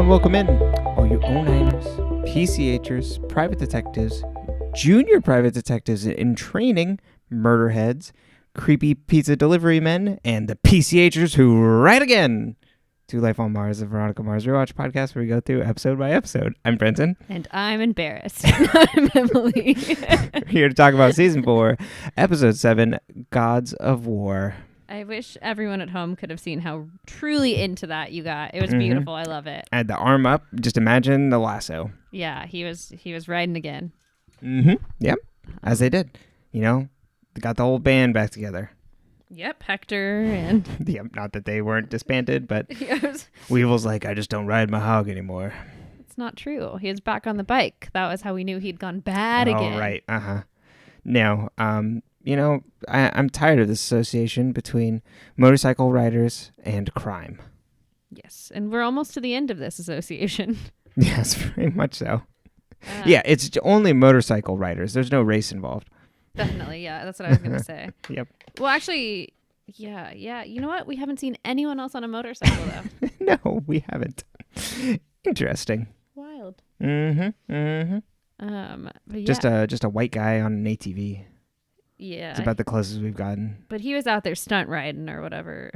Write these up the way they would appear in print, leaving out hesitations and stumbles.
and welcome in, all you O9ers, PCHers, private detectives, junior private detectives in training, murder heads, creepy pizza delivery men, and the PCHers who write again. To Life on Mars, the Veronica Mars Rewatch podcast where we go through episode by episode. I'm Brenton. And I'm embarrassed. I'm Emily. We're here to talk about season 4, episode 7, Gods of War. I wish everyone at home could have seen how truly into that you got. It was beautiful. I love it. I had the arm up. Just imagine the lasso. Yeah, he was riding again. Yep. As they did. You know, they got the whole band back together. Yep, Hector and... Yep, not that they weren't disbanded, but Yes. Weevil's like, I just don't ride my hog anymore. It's not true. He was back on the bike. That was how we knew he'd gone bad again. Oh, right. Now, you know, I'm tired of this association between motorcycle riders and crime. Yes, and we're almost to the end of this association. Yes, very much so. Yeah, it's only motorcycle riders. There's no race involved. Definitely, yeah. That's what I was going to say. Yep. Well, actually, yeah. You know what? We haven't seen anyone else on a motorcycle, though. No, we haven't. Interesting. Wild. But yeah. Just a white guy on an ATV. Yeah. It's about the closest we've gotten. But he was out there stunt riding or whatever.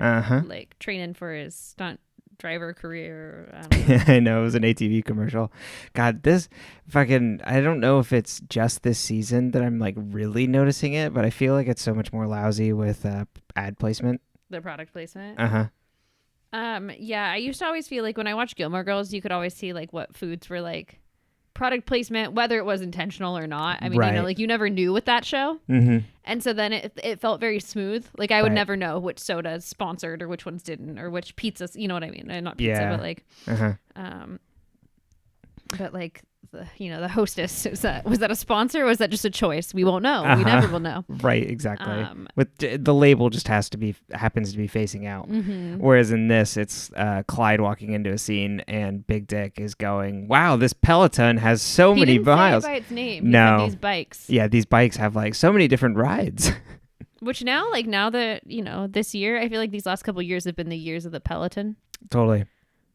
Like training for his stunt driver career. I don't know. I know, it was an ATV commercial. God, this fucking, I don't know if it's just this season that I'm like really noticing it, but I feel like it's so much more lousy with ad placement. The product placement. Yeah, I used to always feel like when I watched Gilmore Girls, you could always see like what foods were like product placement, whether it was intentional or not. I mean, right. You know, like you never knew with that show. And so then it felt very smooth. Like I would never know which sodas sponsored or which ones didn't, or which pizzas, you know what I mean? Not pizza, but like, but like, the hostess, was that a sponsor or was that just a choice? We won't know. We never will know. Right, exactly. With the label just happens to be facing out. Whereas in this, it's Clyde walking into a scene and Big Dick is going, "Wow, this Peloton has so many miles." He didn't say it by its name. He No, said these bikes. Yeah, these bikes have like so many different rides. Which now that this year, I feel like these last couple of years have been the years of the Peloton. Totally.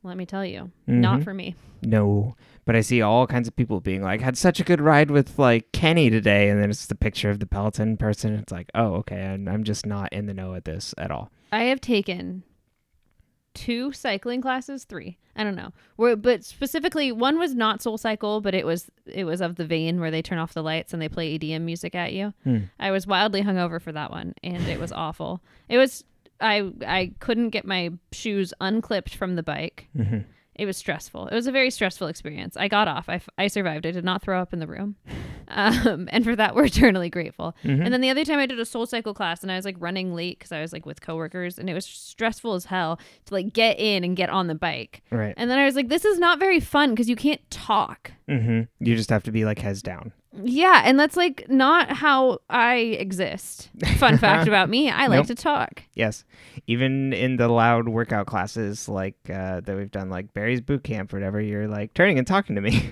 Let me tell you, not for me. No, but I see all kinds of people being like, had such a good ride with like Kenny today. And then it's the picture of the Peloton person. It's like, oh, okay. And I'm just not in the know at this at all. I have taken 2 cycling classes, 3. I don't know. But specifically, one was not Soul Cycle, but it was of the vein where they turn off the lights and they play EDM music at you. I was wildly hungover for that one. And it was awful. It was... I couldn't get my shoes unclipped from the bike. It was stressful. It was a very stressful experience. I got off. I survived. I did not throw up in the room. And for that, we're eternally grateful. And then the other time I did a Soul Cycle class and I was like running late because I was like with coworkers and it was stressful as hell to like get in and get on the bike. Right. And then I was like, this is not very fun because you can't talk. You just have to be like heads down. Yeah, and that's like not how I exist. Fun fact about me, I like to talk. Yes. Even in the loud workout classes like that we've done, like Barry's boot camp or whatever, you're like turning and talking to me.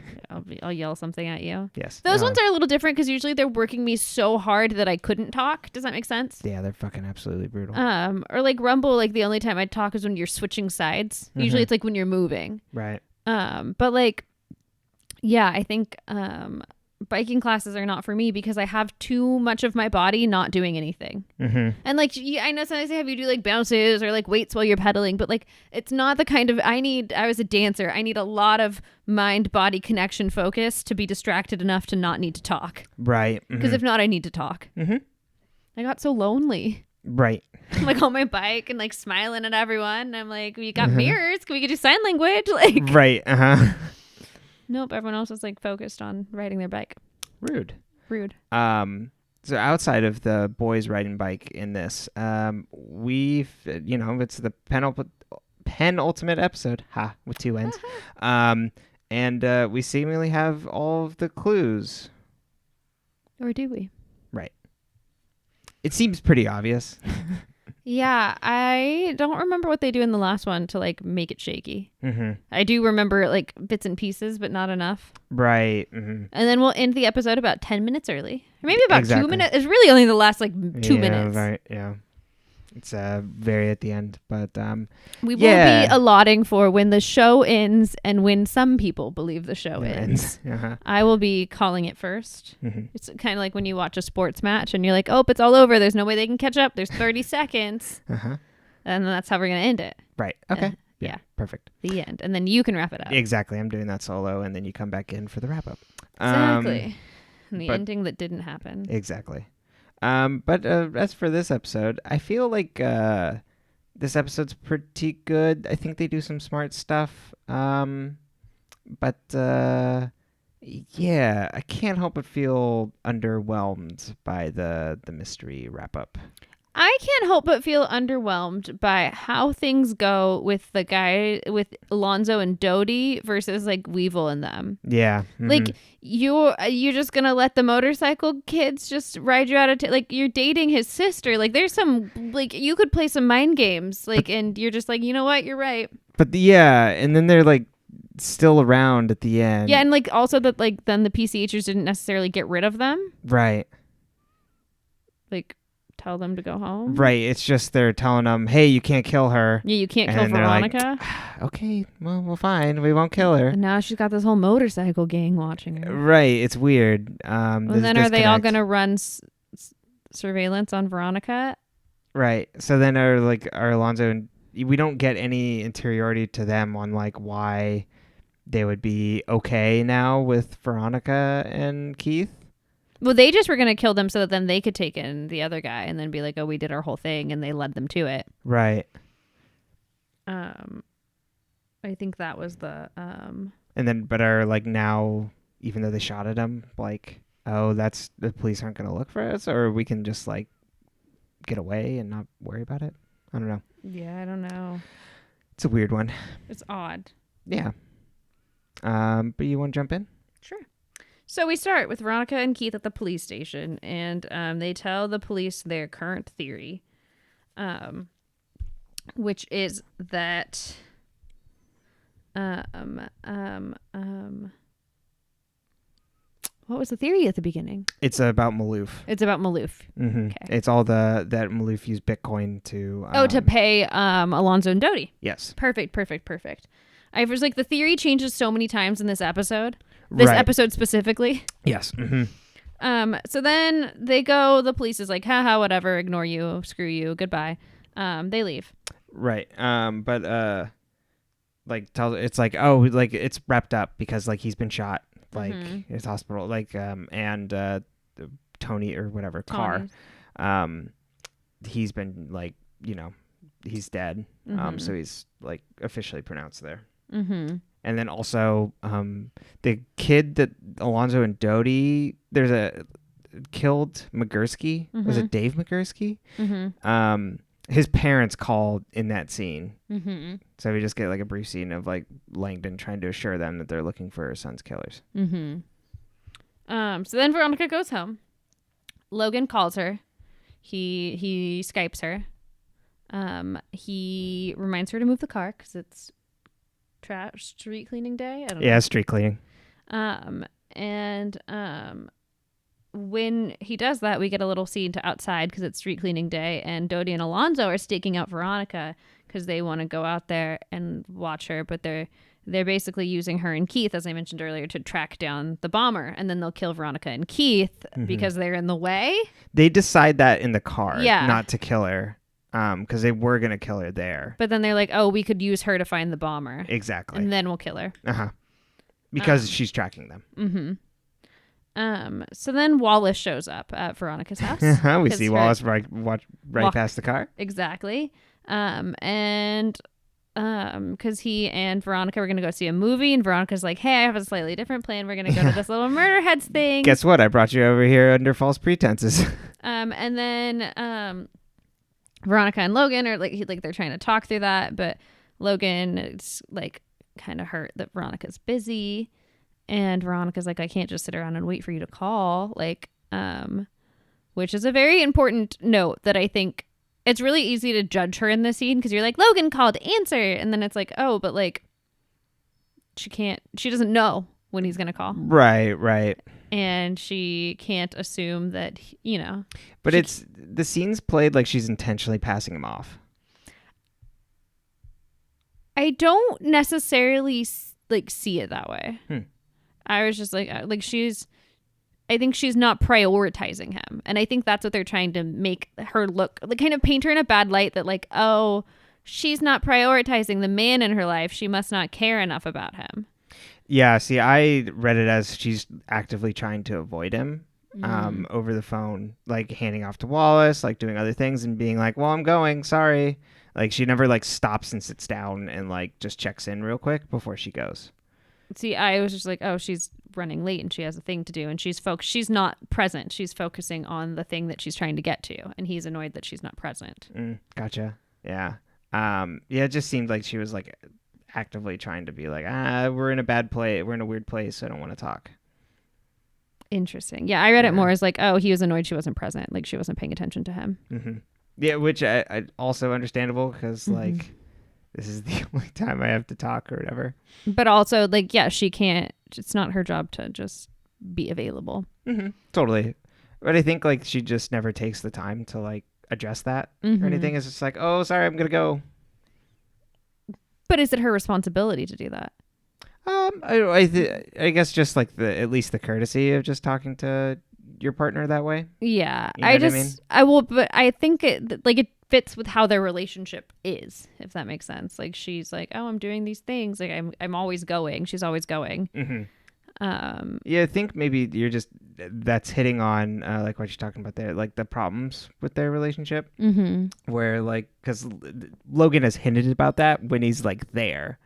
I'll yell something at you. Yes. Those ones are a little different because usually they're working me so hard that I couldn't talk. Does that make sense? Yeah, they're fucking absolutely brutal. Or like Rumble, like the only time I talk is when you're switching sides. Usually it's like when you're moving. Right. But like, yeah, I think biking classes are not for me because I have too much of my body not doing anything. And like, I know sometimes they have you do like bounces or like weights while you're pedaling, but like, it's not the kind of, I was a dancer. I need a lot of mind body connection focus to be distracted enough to not need to talk. Right. Because if not, I need to talk. I got so lonely. Right. I'm like on my bike and like smiling at everyone. I'm like, we got mirrors. Can we get you sign language? Like, right. Nope, everyone else was like focused on riding their bike. Rude. So outside of the boys riding bike in this, we've, it's the penultimate episode, with 2 ends. And we seemingly have all of the clues. Or do we? Right. It seems pretty obvious. Yeah, I don't remember what they do in the last one to like make it shaky. I do remember like bits and pieces, but not enough. Right. And then we'll end the episode about 10 minutes early. Or maybe about 2 minutes. It's really only the last like 2 minutes. Right, yeah. It's very at the end, but We will yeah. be allotting for when the show ends and when some people believe the show It ends. Uh-huh. I will be calling it first. Mhm. It's kind of like when you watch a sports match and you're like, oh, it's all over. There's no way they can catch up. There's 30 seconds. Uh-huh. And that's how we're going to end it. Right. Okay. Yeah. Perfect. The end. And then you can wrap it up. Exactly. I'm doing that solo, and then you come back in for the wrap up. Exactly. And the but- ending that didn't happen. Exactly. But as for this episode, I feel like this episode's pretty good. I think they do some smart stuff. But yeah, I can't help but feel underwhelmed by the mystery wrap up. I can't help but feel underwhelmed by how things go with the guy with Alonzo and Dodie versus like Weevil and them. Yeah. Mhm. Like you're just gonna let the motorcycle kids just ride you out of like you're dating his sister. Like there's some like you could play some mind games like and you're just like, you know what, you're right. But yeah, and then they're like still around at the end. Yeah, and like also that like then the PCHers didn't necessarily get rid of them. Right. Like tell them to go home. Right. It's just they're telling them, hey, you can't kill her. Yeah, you can't kill And they're like, Veronica. Okay, well, fine. We won't kill her. And now she's got this whole motorcycle gang watching her. Right. It's weird. And then are they all going to run surveillance on Veronica? Right. So then are Alonzo and we don't get any interiority to them on like why they would be okay now with Veronica and Keith. Well, they just were going to kill them so that then they could take in the other guy and then be like, oh, we did our whole thing, and they led them to it. Right. I think that was the... And then, but are like now, even though they shot at him, like, oh, that's the police aren't going to look for us, or we can just like get away and not worry about it. I don't know. Yeah, I don't know. It's a weird one. It's odd. Yeah. But you want to jump in? Sure. So we start with Veronica and Keith at the police station, and they tell the police their current theory, which is that what was the theory at the beginning? It's about Maloof. It's about Maloof. Mm-hmm. Okay. It's all that Maloof used Bitcoin to. To pay Alonzo and Dodie. Yes. Perfect. I was like, the theory changes so many times in this episode. This episode specifically. Yes. Mm-hmm. So then they go, the police is like, haha, whatever, ignore you, screw you, goodbye. They leave. Right. But like it's like, oh, like it's wrapped up because like he's been shot, like in his hospital, like and Tony or whatever Carr, he's been like, you know, he's dead. So he's like officially pronounced there. Mm-hmm. And then also, the kid that Alonzo and Dodie, there's a killed Migursky. Mm-hmm. Was it Dave Migursky? Mm-hmm. His parents called in that scene. Mm-hmm. So we just get like a brief scene of like Langdon trying to assure them that they're looking for her son's killers. Mm-hmm. So then Veronica goes home. Logan calls her. He Skypes her. He reminds her to move the car because it's street cleaning day. I don't know. Yeah, street cleaning. When he does that, we get a little scene to outside because it's street cleaning day, and Dodie and Alonzo are staking out Veronica because they want to go out there and watch her, but they're basically using her and Keith, as I mentioned earlier, to track down the bomber, and then they'll kill Veronica and Keith because they're in the way. They decide that in the car, Yeah. not to kill her, because they were gonna kill her there. But then they're like, oh, we could use her to find the bomber. Exactly. And then we'll kill her. Because she's tracking them. Mm-hmm. So then Wallace shows up at Veronica's house. We see Wallace right past the car. Exactly. Because he and Veronica were going to go see a movie, and Veronica's like, hey, I have a slightly different plan. We're going to go to this little murder heads thing. Guess what? I brought you over here under false pretenses. And then Veronica and Logan are like they're trying to talk through that, but Logan is like kind of hurt that Veronica's busy. And Veronica's like, I can't just sit around and wait for you to call, which is a very important note that I think it's really easy to judge her in this scene because you're like, Logan called, answer. And then it's like, oh, but like she doesn't know when he's going to call. Right. and she can't assume that, But it's the scene's played like she's intentionally passing him off. I don't necessarily see it that way. I was just like I think she's not prioritizing him. And I think that's what they're trying to make her look, like kind of paint her in a bad light, that like, oh, she's not prioritizing the man in her life. She must not care enough about him. Yeah, see, I read it as she's actively trying to avoid him over the phone, like handing off to Wallace, like doing other things and being like, well, I'm going, sorry. Like she never like stops and sits down and like just checks in real quick before she goes. See, I was just like, oh, she's running late and she has a thing to do, and she's she's not present. She's focusing on the thing that she's trying to get to, and he's annoyed that she's not present. Gotcha. Yeah. Yeah, it just seemed like she was like actively trying to be like, we're in a bad place. We're in a weird place. So I don't want to talk. Interesting. Yeah, I read it more as like, oh, he was annoyed she wasn't present. Like she wasn't paying attention to him. Mm-hmm. Yeah, which I also understandable because like this is the only time I have to talk or whatever. But also like, yeah, she can't, it's not her job to just be available. Totally. But I think like she just never takes the time to like address that or anything. It's just like, oh, sorry, I'm going to go. But is it her responsibility to do that? I guess just like at least the courtesy of just talking to your partner that way. Yeah, you know what I mean? I will, but I think it fits with how their relationship is, if that makes sense. Like she's like, oh, I'm doing these things. Like I'm always going. She's always going. Yeah, I think maybe that's hitting on like what you're talking about there, like the problems with their relationship, where like because Logan has hinted about that when he's like there,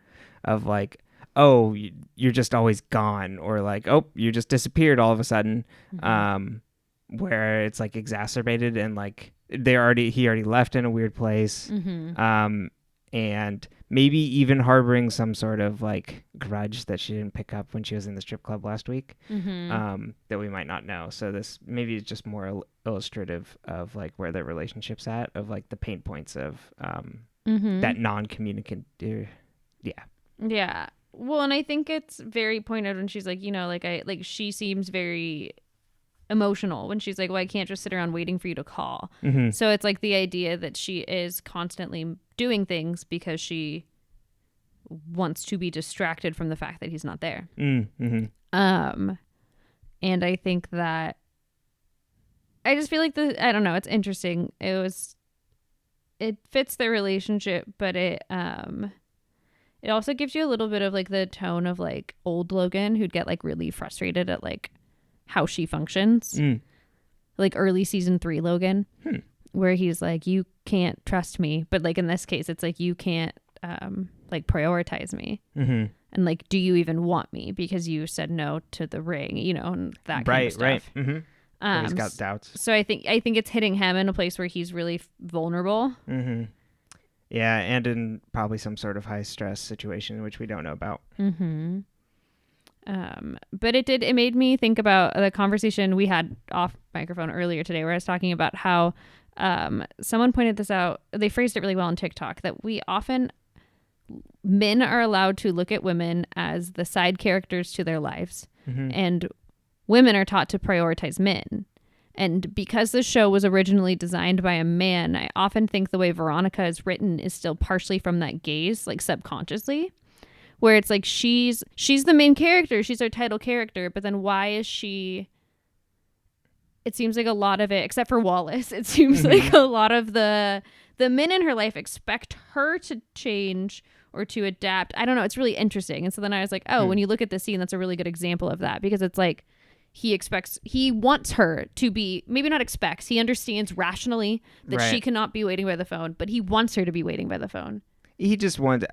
of like, oh, you're just always gone, or like, oh, you just disappeared all of a sudden, where it's like exacerbated and like he already left in a weird place, and maybe even harboring some sort of like grudge that she didn't pick up when she was in the strip club last week, that we might not know. So this maybe is just more illustrative of like where their relationship's at, of like the pain points of that non-communicative. Yeah. Well, and I think it's very pointed when she's like, she seems very emotional when she's like, well, I can't just sit around waiting for you to call. So it's like the idea that she is constantly doing things because she wants to be distracted from the fact that he's not there. And I think that I just feel like I don't know, it's interesting. It fits their relationship, but it also gives you a little bit of like the tone of like old Logan, who'd get like really frustrated at like how she functions, like early season 3 Logan, where he's like, you can't trust me, but like in this case it's like, you can't like prioritize me, and like, do you even want me because you said no to the ring, and that kind of stuff. He's got doubts. So I think it's hitting him in a place where he's really vulnerable. Yeah, and in probably some sort of high stress situation, which we don't know about. But it made me think about the conversation we had off microphone earlier today, where I was talking about how someone pointed this out. They phrased it really well on TikTok, that men are allowed to look at women as the side characters to their lives, and women are taught to prioritize men. And because the show was originally designed by a man, I often think the way Veronica is written is still partially from that gaze, like subconsciously, where it's like she's the main character, she's our title character, but then why is she? It seems like a lot of it, except for Wallace, it seems like a lot of the men in her life expect her to change or to adapt. I don't know. It's really interesting. And so then I was like, oh, when you look at the scene, that's a really good example of that, because it's like, he wants her to be, maybe not expects, he understands rationally that she cannot be waiting by the phone, but he wants her to be waiting by the phone. He just wants,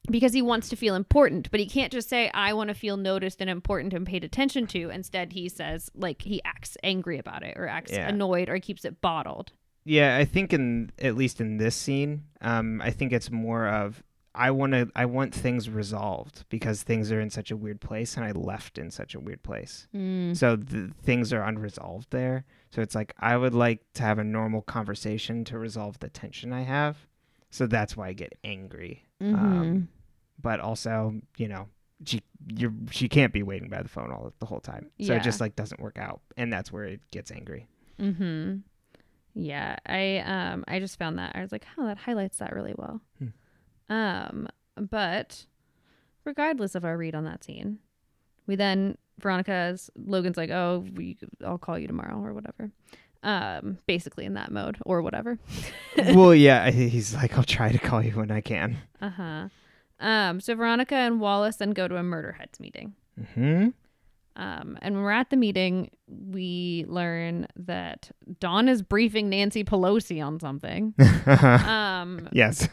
because he wants to feel important, but he can't just say, I want to feel noticed and important and paid attention to. Instead, he says, like, he acts angry about it, or acts annoyed, or keeps it bottled. Yeah, I think at least in this scene, I think it's more of, I want things resolved because things are in such a weird place, and I left in such a weird place. So things are unresolved there. So it's like, I would like to have a normal conversation to resolve the tension I have. So that's why I get angry. But also, she can't be waiting by the phone the whole time. So Yeah. it just like doesn't work out, and that's where it gets angry. Mm-hmm. Yeah, I just found that I was like, oh, that highlights that really well. But regardless of our read on that scene, we then Logan's like, oh, I'll call you tomorrow or whatever. Basically in that mode or whatever. Well, yeah, he's like, I'll try to call you when I can. So Veronica and Wallace then go to a murder heads meeting. Mm-hmm. And when we're at the meeting, we learn that Dawn is briefing Nancy Pelosi on something. Yes.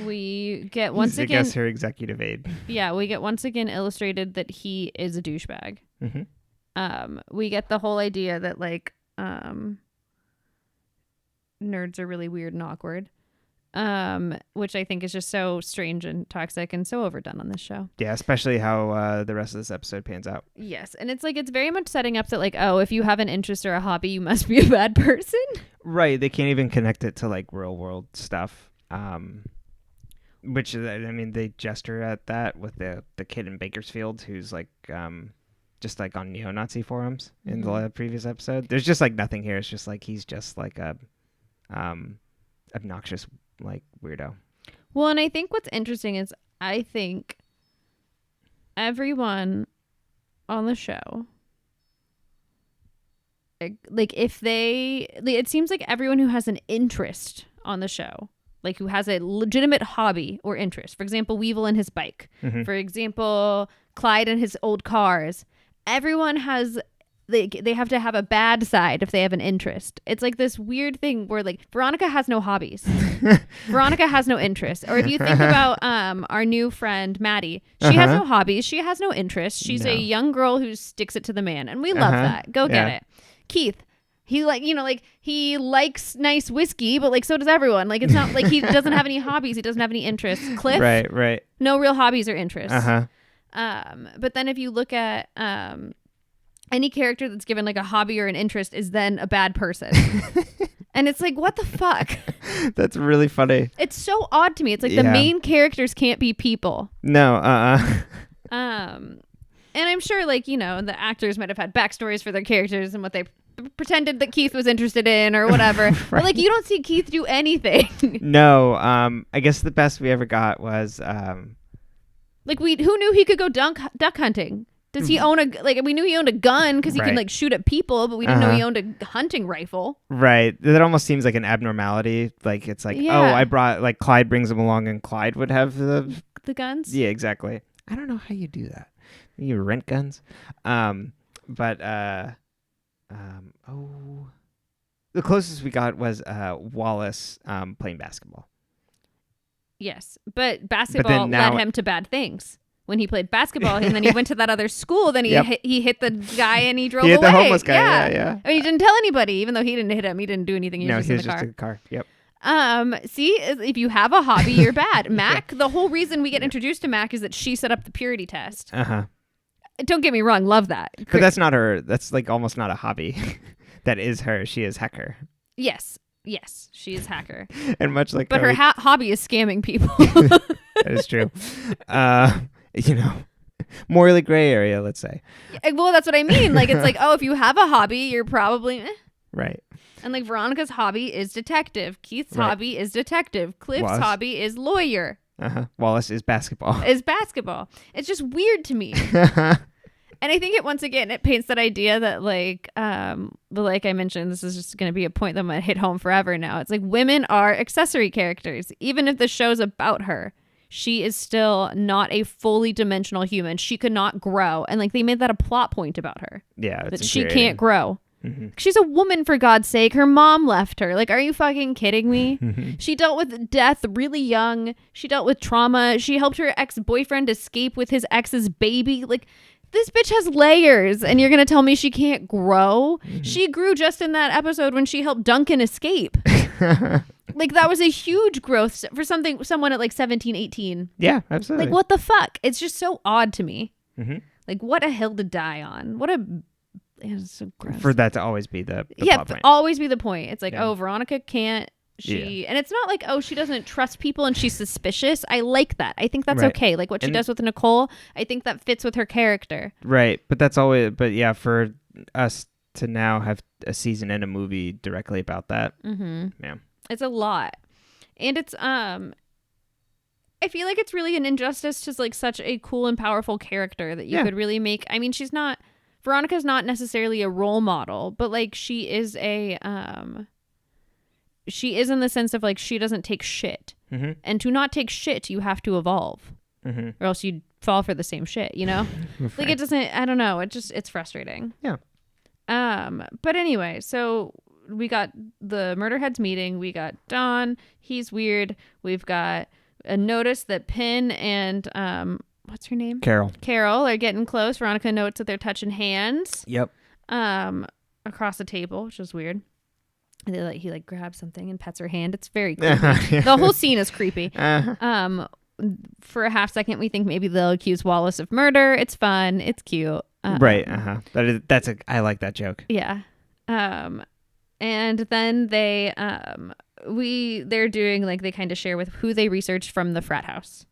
We get once I again, guess her executive aide. Yeah, we get once again illustrated that he is a douchebag. Mm-hmm. We get the whole idea that like nerds are really weird and awkward. Which I think is just so strange and toxic and so overdone on this show. Yeah, especially how the rest of this episode pans out. Yes, and it's like it's very much setting up that like, oh, if you have an interest or a hobby, you must be a bad person. Right, they can't even connect it to like real world stuff. Which I mean, they gesture at that with the kid in Bakersfield who's like just like on neo-Nazi forums in the previous episode. There's just like nothing here. It's just like he's just like a obnoxious like weirdo. Well, and I think what's interesting is I think everyone on the show, like if they, it seems like everyone who has an interest on the show, like who has a legitimate hobby or interest, for example, Weevil and his bike, for example, Clyde and his old cars, everyone has they have to have a bad side if they have an interest. It's like this weird thing where like Veronica has no hobbies. Veronica has no interest. Or if you think about our new friend Maddie, she has no hobbies. She has no interest. She's a young girl who sticks it to the man, and we love that. Go get it. Keith, he he likes nice whiskey, but like so does everyone. Like it's not like he doesn't have any hobbies. He doesn't have any interests. Cliff, right. No real hobbies or interests. But then if you look at any character that's given like a hobby or an interest is then a bad person. And it's like, what the fuck? That's really funny. It's so odd to me. It's like the main characters can't be people. No, And I'm sure like, the actors might have had backstories for their characters and what they pretended that Keith was interested in or whatever. Right. But like, you don't see Keith do anything. No, I guess the best we ever got was like who knew he could go duck hunting? Does he own we knew he owned a gun because he can like shoot at people, but we didn't know he owned a hunting rifle. Right. That almost seems like an abnormality. Like it's like, oh, I brought like Clyde brings him along and Clyde would have the guns. Yeah, exactly. I don't know how you do that. You rent guns. The closest we got was Wallace playing basketball. Yes, but basketball led him to bad things. When he played basketball, and then he went to that other school, then he hit the guy and he drove away. He hit the homeless guy, yeah. I mean, he didn't tell anybody, even though he didn't hit him. He didn't do anything. He was just in the car. Yep. See, if you have a hobby, you're bad. Mac, the whole reason we get introduced to Mac is that she set up the purity test. Don't get me wrong, love that. But that's not her. That's like almost not a hobby. That is her. She is hacker. Yes, she is hacker. And much like but her hobby is scamming people. That is true. Morally gray area, let's say. Well, that's what I mean. Like, it's like, oh, if you have a hobby, you're probably right. And like Veronica's hobby is detective. Keith's hobby is detective. Cliff's hobby is lawyer. Wallace is basketball. It's just weird to me. And I think it paints that idea that like I mentioned, this is just going to be a point that might hit home forever now. It's like women are accessory characters. Even if the show's about her, she is still not a fully dimensional human. She could not grow. And like they made that a plot point about her. Yeah. That she can't grow. She's a woman, for God's sake. Her mom left her. Like, are you fucking kidding me? She dealt with death really young. She dealt with trauma. She helped her ex-boyfriend escape with his ex's baby. Like, this bitch has layers, and you're going to tell me she can't grow? She grew just in that episode when she helped Duncan escape. Like, that was a huge growth for someone at like 17, 18. Yeah, absolutely. Like, what the fuck? It's just so odd to me. Like, what a hill to die on. It's so gross. For that to always be the plot point. Always be the point. It's like, oh, Veronica can't And it's not like, oh, she doesn't trust people and she's suspicious. I like that. I think that's Right. okay. Like what she does with Nicole, I think that fits with her character. Right. But yeah, for us to now have a season and a movie directly about that. Yeah. It's a lot. And it's I feel like it's really an injustice to like such a cool and powerful character that you could really make. I mean, Veronica's not necessarily a role model, but like she is in the sense of like she doesn't take shit. And to not take shit, you have to evolve. Or else you'd fall for the same shit, you know? Like it doesn't, I don't know. It's frustrating. Yeah. But anyway, so we got the Murderheads meeting. We got Don. He's weird. We've got a notice that Pin and what's her name? Carol are getting close. Veronica notes that they're touching hands. Yep. Across the table, which is weird. And he grabs something and pets her hand. It's very creepy. The whole scene is creepy. For a half second, we think maybe they'll accuse Wallace of murder. It's fun. It's cute. Right. I like that joke. Yeah. And then they're doing like they kind of share with who they researched from the frat house.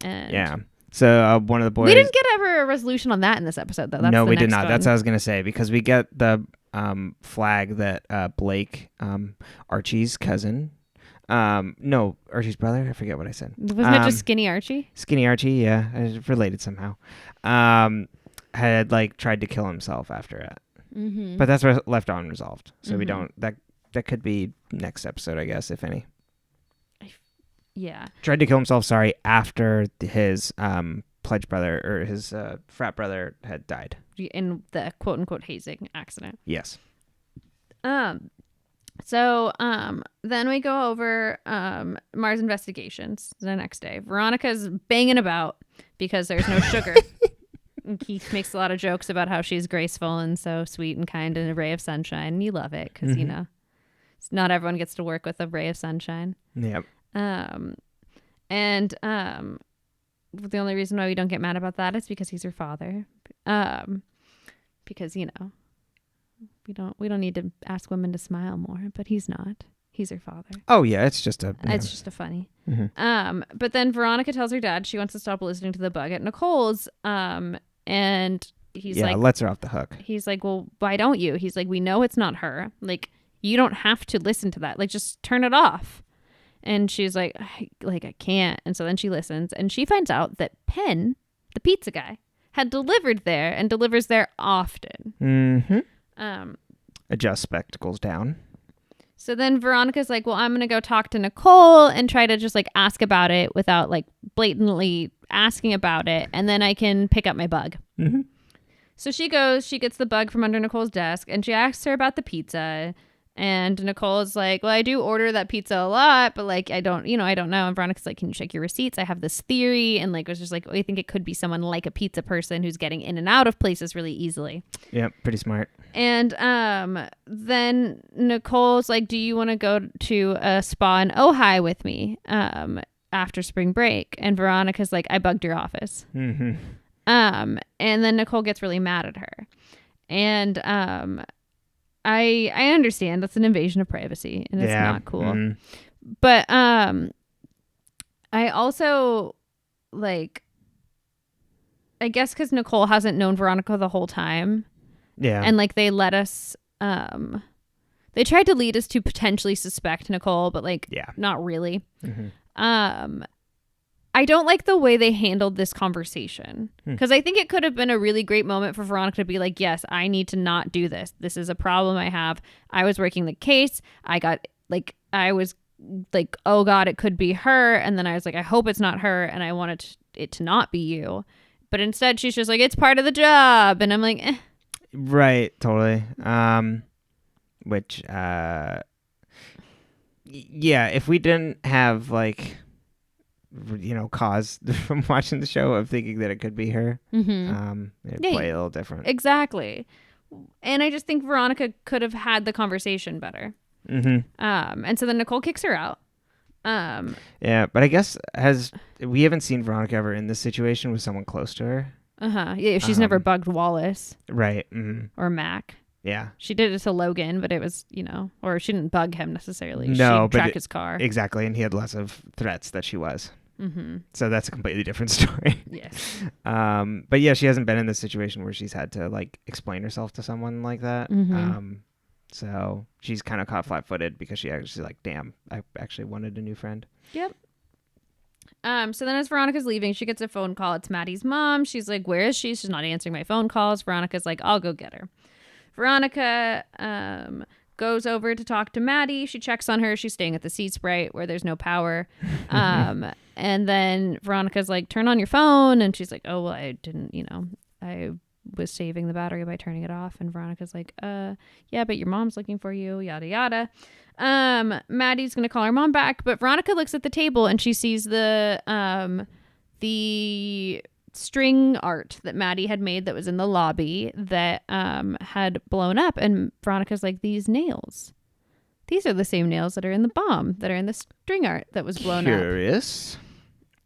And yeah. So one of the boys. We didn't get ever a resolution on that in this episode, though. No, we did not. That's what I was gonna say, because we get the flag that Blake, Archie's cousin. No, Archie's brother. I forget what I said. Wasn't it just Skinny Archie? Skinny Archie, yeah, it's related somehow. Had like tried to kill himself after it, but that's left unresolved. So we don't. That could be next episode, I guess, if any. Yeah. Tried to kill himself. Sorry, after his pledge brother or his frat brother had died in the quote unquote hazing accident. Yes. So then we go over Mars investigations the next day. Veronica's banging about because there's no sugar. And Keith makes a lot of jokes about how she's graceful and so sweet and kind and a ray of sunshine. And you love it because, you know, not everyone gets to work with a ray of sunshine. Yep. And the only reason why we don't get mad about that is because he's her father. Because, you know, we don't need to ask women to smile more, but he's not. He's her father. Oh yeah, it's just a funny. But then Veronica tells her dad she wants to stop listening to the bug at Nicole's. And he's like, lets her off the hook. He's like, well, why don't you? He's like, we know it's not her. Like, you don't have to listen to that. Like, just turn it off. And she's like, I can't. And so then she listens and she finds out that Penn, the pizza guy, had delivered there and delivers there often. Adjust spectacles down. So then Veronica's like, well, I'm going to go talk to Nicole and try to just like ask about it without like blatantly asking about it. And then I can pick up my bug. So she goes, she gets the bug from under Nicole's desk and she asks her about the pizza. And Nicole's like, well, I do order that pizza a lot, but like, I don't know. And Veronica's like, can you check your receipts? I have this theory. And like, was just like, I think it could be someone like a pizza person who's getting in and out of places really easily. Yeah, pretty smart. And then Nicole's like, do you want to go to a spa in Ojai with me after spring break? And Veronica's like, I bugged your office. And then Nicole gets really mad at her. And I understand that's an invasion of privacy and it's not cool. But I also like, I guess because Nicole hasn't known Veronica the whole time. Yeah. And like they let us they tried to lead us to potentially suspect Nicole, but like not really. I don't like the way they handled this conversation because I think it could have been a really great moment for Veronica to be like, yes, I need to not do this. This is a problem I have. I was working the case. I was like, oh God, it could be her. And then I was like, I hope it's not her. And I wanted it to not be you. But instead she's just like, it's part of the job. And I'm like, eh. Right. Totally. Which, yeah, if we didn't have like, you know, cause from watching the show of thinking that it could be her, it'd play a little different. Exactly. And I just think Veronica could have had the conversation better. And so then Nicole kicks her out. Yeah, but I guess we haven't seen Veronica ever in this situation with someone close to her. Yeah, she's never bugged Wallace. Right. Or Mac. Yeah. She did it to Logan, but it was, or she didn't bug him necessarily. No, She'd but track his car. Exactly, and he had less of threats that she was. Mm-hmm. So that's a completely different story. Yes. But yeah, she hasn't been in this situation where she's had to like explain herself to someone like that. Mm-hmm. So she's kind of caught flat-footed because she actually like, damn, I actually wanted a new friend. Yep. So then as Veronica's leaving, she gets a phone call. It's Maddie's mom. She's like, where is she? She's not answering my phone calls. Veronica's like, I'll go get her. Veronica goes over to talk to Maddie. She checks on her. She's staying at the Sea Sprite where there's no power. And then Veronica's like, turn on your phone. And she's like, oh, well, I didn't, I was saving the battery by turning it off. And Veronica's like, yeah, but your mom's looking for you, yada, yada. Maddie's gonna call her mom back, but Veronica looks at the table and she sees the string art that Maddie had made that was in the lobby that had blown up, and Veronica's like, these nails, these are the same nails that are in the bomb that are in the string art that was blown up. Curious.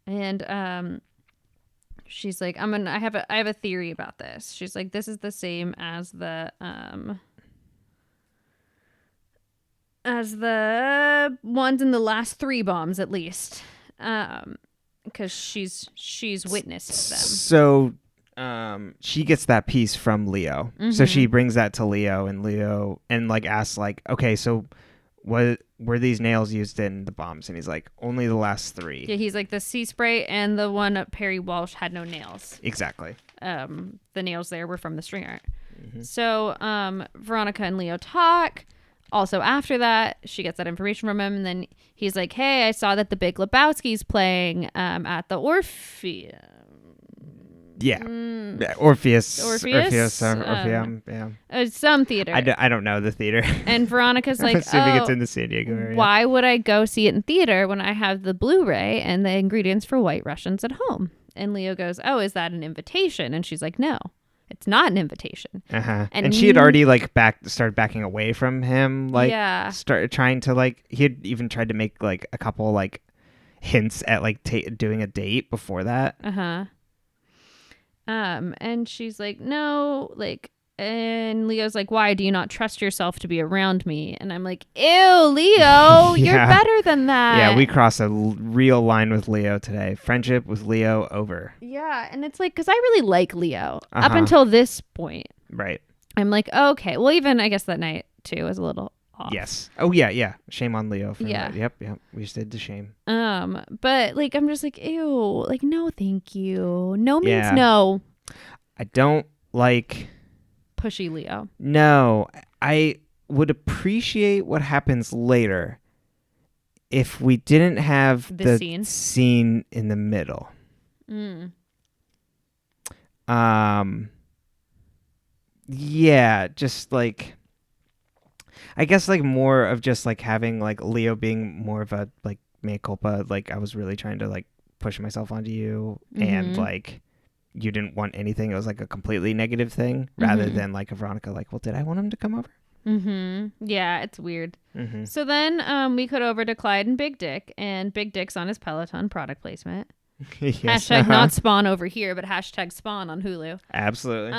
And she's like, I have a theory about this. She's like, this is the same as the ones in the last 3 bombs, at least, because she's witnessed them. So she gets that piece from Leo. Mm-hmm. So she brings that to Leo, and like asks like, okay, so what were these nails used in the bombs? And he's like, only the last 3. Yeah, he's like, the Sea Spray and the one at Perry Walsh had no nails. Exactly. The nails there were from the string art. Mm-hmm. So Veronica and Leo talk. Also, after that, she gets that information from him, and then he's like, hey, I saw that the Big Lebowski's playing at the Orpheum. Yeah. Orpheus. Orpheum? Yeah. Some theater. I don't know the theater. And Veronica's like, I'm assuming it's in the San Diego area. Why would I go see it in theater when I have the Blu-ray and the ingredients for White Russians at home? And Leo goes, oh, is that an invitation? And she's like, no. It's not an invitation. Uh-huh. And she had already like started backing away from him. Like, started trying to like, he had even tried to make like a couple like hints at like doing a date before that. Uh-huh. And she's like, no, like, and Leo's like, why do you not trust yourself to be around me? And I'm like, ew, Leo, you're better than that. Yeah, we crossed a real line with Leo today. Friendship with Leo over. Yeah, and it's like, because I really like Leo up until this point. Right. I'm like, okay, well, even I guess that night too was a little off. Yes. Oh yeah. Shame on Leo for that. Yep. We just did the shame. But like, I'm just like, ew, like, no, thank you. No means no. I don't like pushy Leo. No, I would appreciate what happens later if we didn't have the scene in the middle. Yeah, just like, I guess like more of just like having like Leo being more of a like mea culpa, like I was really trying to like push myself onto you, and like you didn't want anything. It was like a completely negative thing, rather than like a Veronica like, well, did I want him to come over? Yeah, it's weird. So then we cut over to Clyde and Big Dick, and Big Dick's on his Peloton product placement. Yes, hashtag not Spawn over here, but hashtag Spawn on Hulu. Absolutely.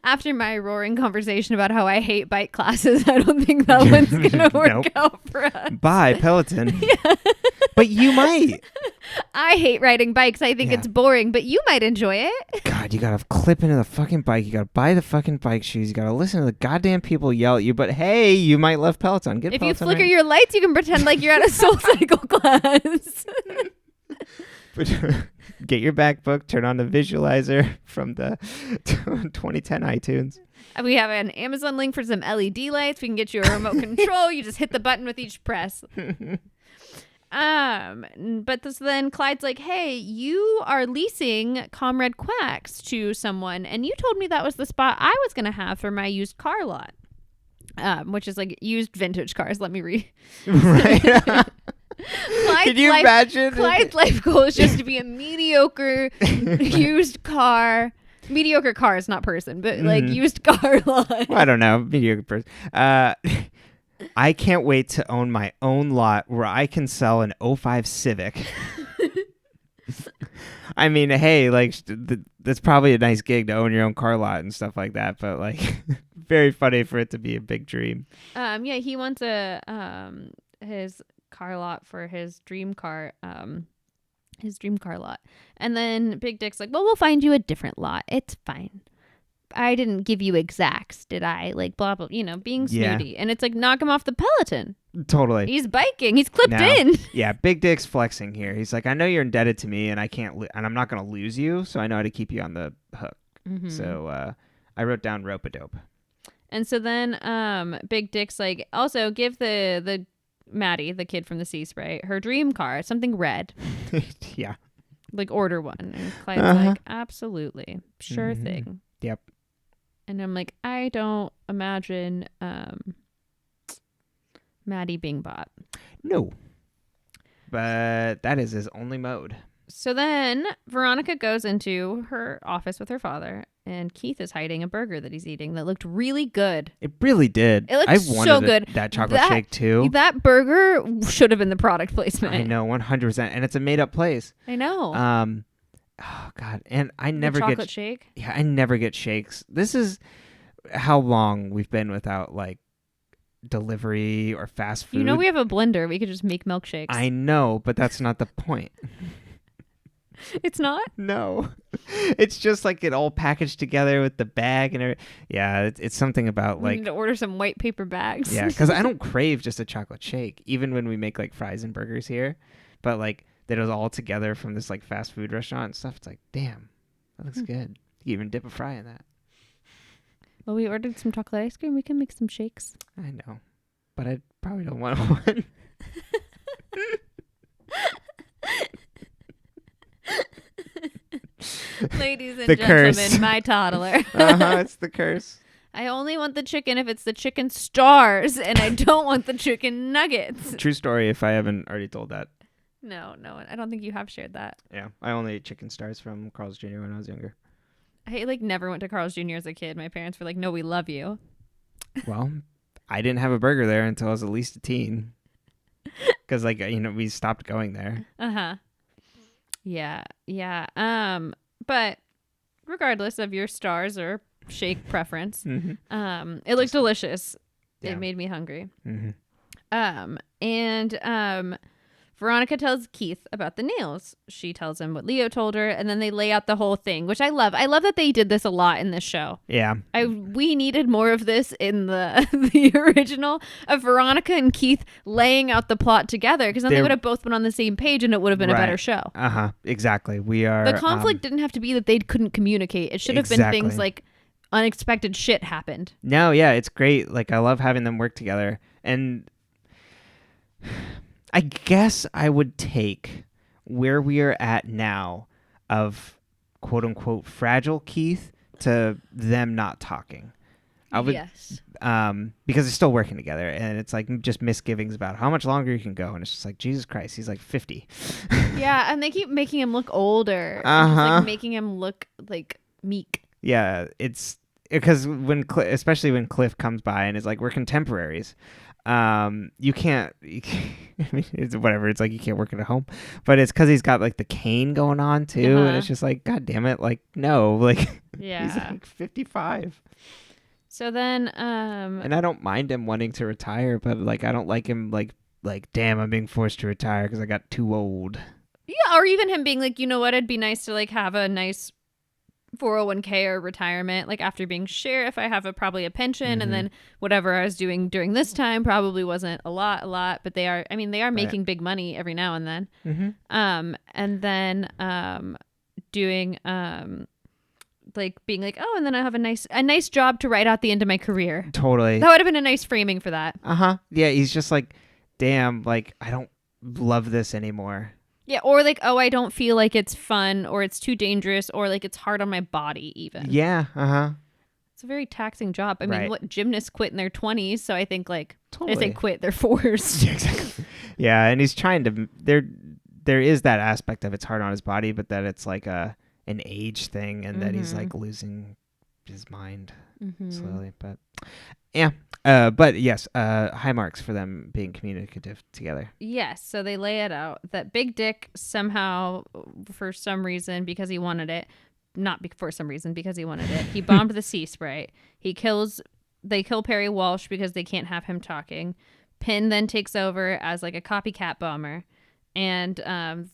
After my roaring conversation about how I hate bike classes, I don't think that one's gonna work out for us. Bye, Peloton. Yeah. But you might. I hate riding bikes. I think it's boring, but you might enjoy it. God, you gotta clip into the fucking bike. You gotta buy the fucking bike shoes. You gotta listen to the goddamn people yell at you. But hey, you might love Peloton. Get if Peloton. You flicker your lights, you can pretend like you're at a Soul Cycle class. Get your MacBook, turn on the visualizer from the 2010 iTunes. We have an Amazon link for some LED lights. We can get you a remote control. You just hit the button with each press. Then Clyde's like, hey, you are leasing Comrade Quacks to someone, and you told me that was the spot I was going to have for my used car lot, which is like used vintage cars. Let me read. Right. Can you imagine? Clyde's life goal is just to be a mediocre used car. Mediocre cars, not person, but like used car lot. Well, I don't know. Mediocre person. I can't wait to own my own lot where I can sell an 05 Civic I mean, hey, like that's probably a nice gig to own your own car lot and stuff like that. But like, very funny for it to be a big dream. Yeah, he wants a his car lot for his dream car lot. And then Big Dick's like, well, we'll find you a different lot. It's fine. I didn't give you exacts, did I? Like, blah, blah, being Yeah. snooty. And it's like, knock him off the Peloton. Totally. He's biking. He's clipped No. in. Yeah, Big Dick's flexing here. He's like, I know you're indebted to me, and I can't, and I'm not going to lose you, so I know how to keep you on the hook. Mm-hmm. So I wrote down rope-a-dope. And so then Big Dick's like, also give the Maddie, the kid from the Sea Spray, her dream car, something red. Yeah. Like, order one. And Clyde's like, absolutely. Sure thing. Yep. And I'm like, I don't imagine Maddie being bought. No. But that is his only mode. So then Veronica goes into her office with her father, and Keith is hiding a burger that he's eating that looked really good. It really did. It looked I so wanted good. That chocolate shake too. That burger should have been the product placement. I know, 100%. And it's a made-up place. I know. Oh God. And I never the get chocolate shake. Yeah, I never get shakes. This is how long we've been without like delivery or fast food. You know, we have a blender. We could just make milkshakes. I know, but that's not the point. It's not? No. It's just like it all packaged together with the bag and everything. Yeah, it's something about We like need to order some white paper bags. yeah, because I don't crave just a chocolate shake, even when we make like fries and burgers here. But like that was all together from this like fast food restaurant and stuff. It's like, damn, that looks good. You can even dip a fry in that. Well, we ordered some chocolate ice cream. We can make some shakes. I know, but I probably don't want one. Ladies and The gentlemen, curse. my toddler. It's the curse. I only want the chicken if it's the chicken stars, and I don't want the chicken nuggets. True story. If I haven't already told that. No, I don't think you have shared that. Yeah, I only ate chicken stars from Carl's Jr. when I was younger. I like never went to Carl's Jr. as a kid. My parents were like, "No, we love you." Well, I didn't have a burger there until I was at least a teen. Because like we stopped going there. Yeah. But regardless of your stars or shake preference, it looked delicious. Yeah. It made me hungry. Mm-hmm. And Veronica tells Keith about the nails. She tells him what Leo told her, and then they lay out the whole thing, which I love. I love that they did this a lot in this show. Yeah. We needed more of this in the original of Veronica and Keith laying out the plot together, because then they would have both been on the same page and it would have been a better show. Exactly. We are. The conflict didn't have to be that they couldn't communicate. It should have been things like unexpected shit happened. No, yeah, it's great. Like I love having them work together, and I guess I would take where we are at now of quote unquote fragile Keith to them not talking. I would, yes. Because they're still working together, and it's like just misgivings about how much longer you can go, and it's just like Jesus Christ, he's like 50. Yeah, and they keep making him look older, just like making him look like meek. Yeah, it's because especially when Cliff comes by and is like, we're contemporaries. You can't I mean, it's whatever. It's like you can't work at home, but it's because he's got like the cane going on too, and it's just like, God damn it, like no, like he's like 55. So then, and I don't mind him wanting to retire, but like I don't like him like damn, I'm being forced to retire because I got too old. Yeah, or even him being like, you know what, it'd be nice to like have a nice 401k or retirement, like after being sheriff I have probably a pension, and then whatever I was doing during this time probably wasn't a lot, but they are making big money every now and then. And then doing like being like, oh, and then I have a nice job to write out the end of my career. Totally, that would have been a nice framing for that. Yeah, he's just like, damn, like I don't love this anymore. Yeah, or like, oh, I don't feel like it's fun, or it's too dangerous, or like it's hard on my body even. Yeah, It's a very taxing job. I mean, Right. what gymnasts quit in their 20s, so I think like, Totally. if they quit, they're forced. Yeah, exactly. Yeah, and he's trying to, there is that aspect of it's hard on his body, but that it's like an age thing, and that he's like losing his mind slowly. But Yeah. But yes, high marks for them being communicative together. Yes, so they lay it out that Big Dick somehow, for some reason, because he wanted it, for some reason, because he wanted it, he bombed the Sea Sprite. They kill Perry Walsh because they can't have him talking. Pin then takes over as like a copycat bomber. And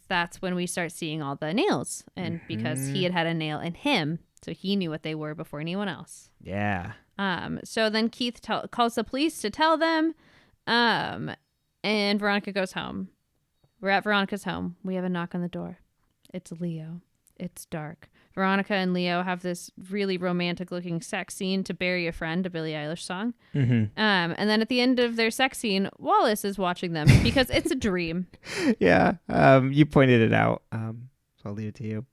that's when we start seeing all the nails. And because he had a nail in him, so he knew what they were before anyone else. Yeah. So then Keith calls the police to tell them, and Veronica goes home. We're at Veronica's home. We have a knock on the door. It's Leo. It's dark. Veronica and Leo have this really romantic looking sex scene to Bury a Friend, a Billie Eilish song. And then at the end of their sex scene, Wallace is watching them because it's a dream. Yeah. You pointed it out. So I'll leave it to you.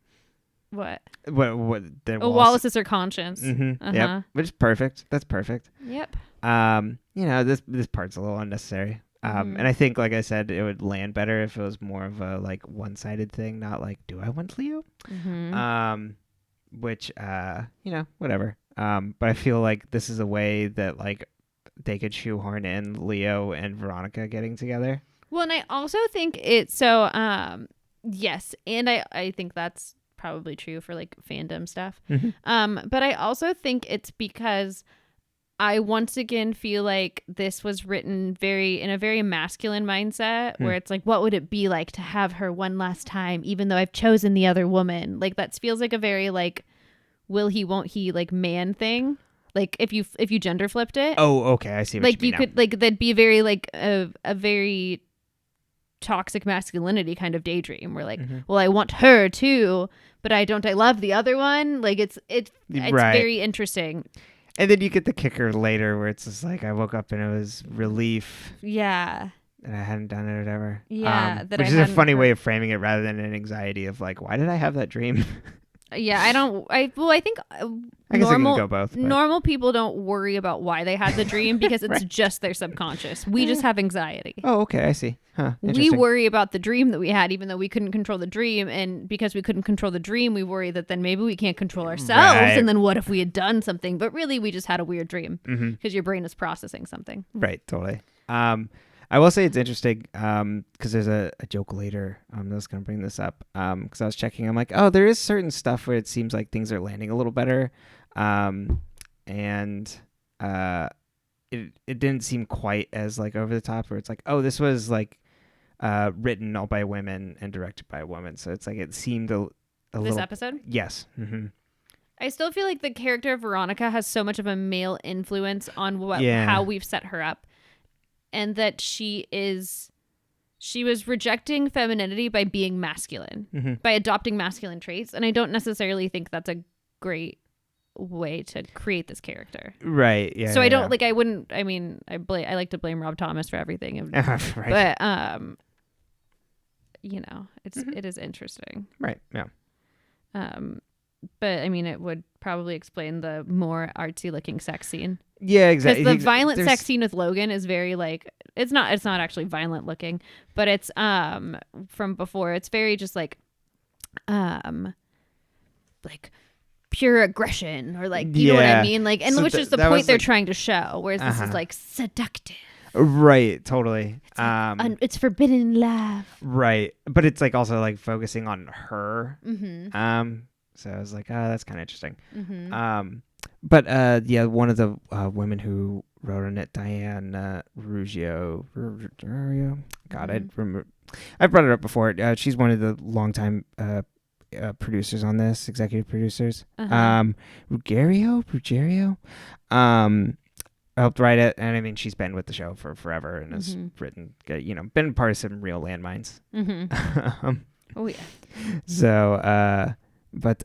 What? Wallace is her conscience. Yep. Which is perfect. That's perfect. Yep. This part's a little unnecessary. And I think, like I said, it would land better if it was more of a like one-sided thing, not like, do I want Leo? Which whatever. But I feel like this is a way that like they could shoehorn in Leo and Veronica getting together. Well, and I also think it's so yes, and I think that's probably true for like fandom stuff. But I also think it's because I once again feel like this was written in a very masculine mindset where it's like, what would it be like to have her one last time, even though I've chosen the other woman? Like that feels like a very like, will he, won't he, like man thing. Like if you gender flipped it. Oh, okay. I see what like you mean could like, that'd be very like a very toxic masculinity kind of daydream where like, well, I want her too, but I love the other one. Like it's right. Very interesting. And then you get the kicker later where it's just like, I woke up and it was relief. Yeah. And I hadn't done it or whatever. Yeah. Which is a funny way of framing it rather than an anxiety of like, why did I have that dream? Yeah, I think I guess it can go both. But. Normal people don't worry about why they had the dream because it's right. Just their subconscious. We just have anxiety. Oh, okay. I see. Huh. We worry about the dream that we had, even though we couldn't control the dream. And because we couldn't control the dream, we worry that then maybe we can't control ourselves. Right. And then what if we had done something? But really, we just had a weird dream because your brain is processing something. Right. Totally. I will say it's interesting because there's a joke later. I was going to bring this up because I was checking. I'm like, oh, there is certain stuff where it seems like things are landing a little better. And it didn't seem quite as like over the top where it's like, oh, this was like written all by women and directed by a woman. So it's like it seemed a this little... episode? Yes. I still feel like the character of Veronica has so much of a male influence on how we've set her up. And that she was rejecting femininity by being masculine, by adopting masculine traits. And I don't necessarily think that's a great way to create this character. Right. Yeah. So I don't I like to blame Rob Thomas for everything. Right. But, it is interesting. Right. Yeah. But I mean, it would probably explain the more artsy looking sex scene. Yeah, exactly. Because the violent sex scene with Logan is very like it's not actually violent looking, but it's from before. It's very just like pure aggression or like you know what I mean, like and so which is the point they're trying to show. Whereas this is like seductive. Right, totally. It's forbidden love. Right, but it's like also like focusing on her. So I was like, oh, that's kind of interesting. But one of the women who wrote on it, Diane Ruggiero. God, I brought it up before. She's one of the longtime producers on this, executive producers. Ruggiero. Helped write it, and I mean, she's been with the show for forever and has written, been part of some real landmines. Oh yeah. So, but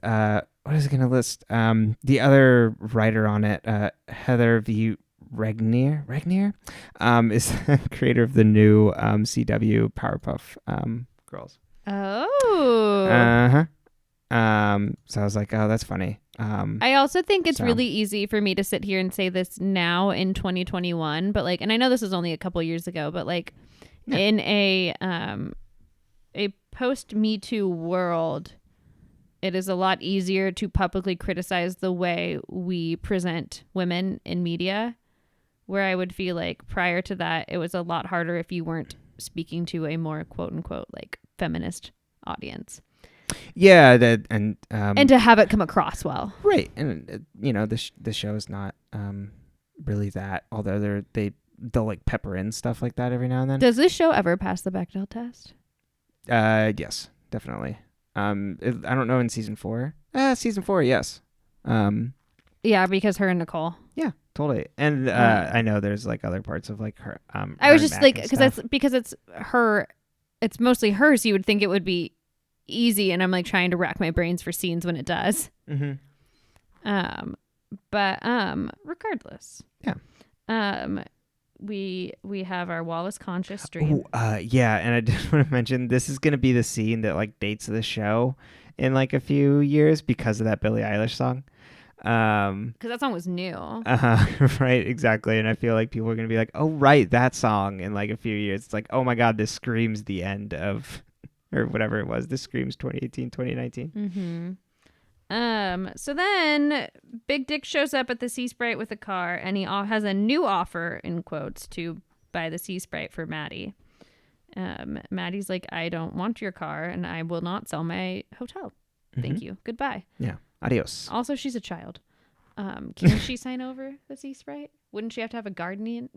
what is it going to list? The other writer on it, Heather V. Regnier, is the creator of the new CW Powerpuff Girls. Oh. So I was like, oh, that's funny. I also think it's really easy for me to sit here and say this now in 2021, but like, and I know this was only a couple years ago, but like in a post Me Too world, it is a lot easier to publicly criticize the way we present women in media where I would feel like prior to that, it was a lot harder if you weren't speaking to a more quote unquote like feminist audience. Yeah, that and to have it come across well. right, and the show is not really that, although they'll like pepper in stuff like that every now and then. Does this show ever pass the Bechdel test? Yes, definitely. I don't know in season 4. Season 4, yes. Yeah, because her and Nicole. Yeah, totally. And I know there's like other parts of like her. I was just like, because it's her, it's mostly her. So you would think it would be easy, and I'm like trying to rack my brains for scenes when it does. Mm-hmm. But regardless. Yeah. We have our Wallace Conscious stream. Yeah, and I just want to mention this is going to be the scene that like dates the show in like a few years because of that Billie Eilish song. Because that song was new. Right, exactly. And I feel like people are going to be like, oh, right, that song in like a few years. It's like, oh my God, this screams the end of, or whatever it was. This screams 2018, 2019. Mm-hmm. So then Big Dick shows up at the Sea Sprite with a car, and he has a new offer, in quotes, to buy the Sea Sprite for Maddie. Maddie's like, I don't want your car, and I will not sell my hotel. Thank you. Goodbye. Yeah. Adios. Also, she's a child. Can she sign over the Sea Sprite? Wouldn't she have to have a guardian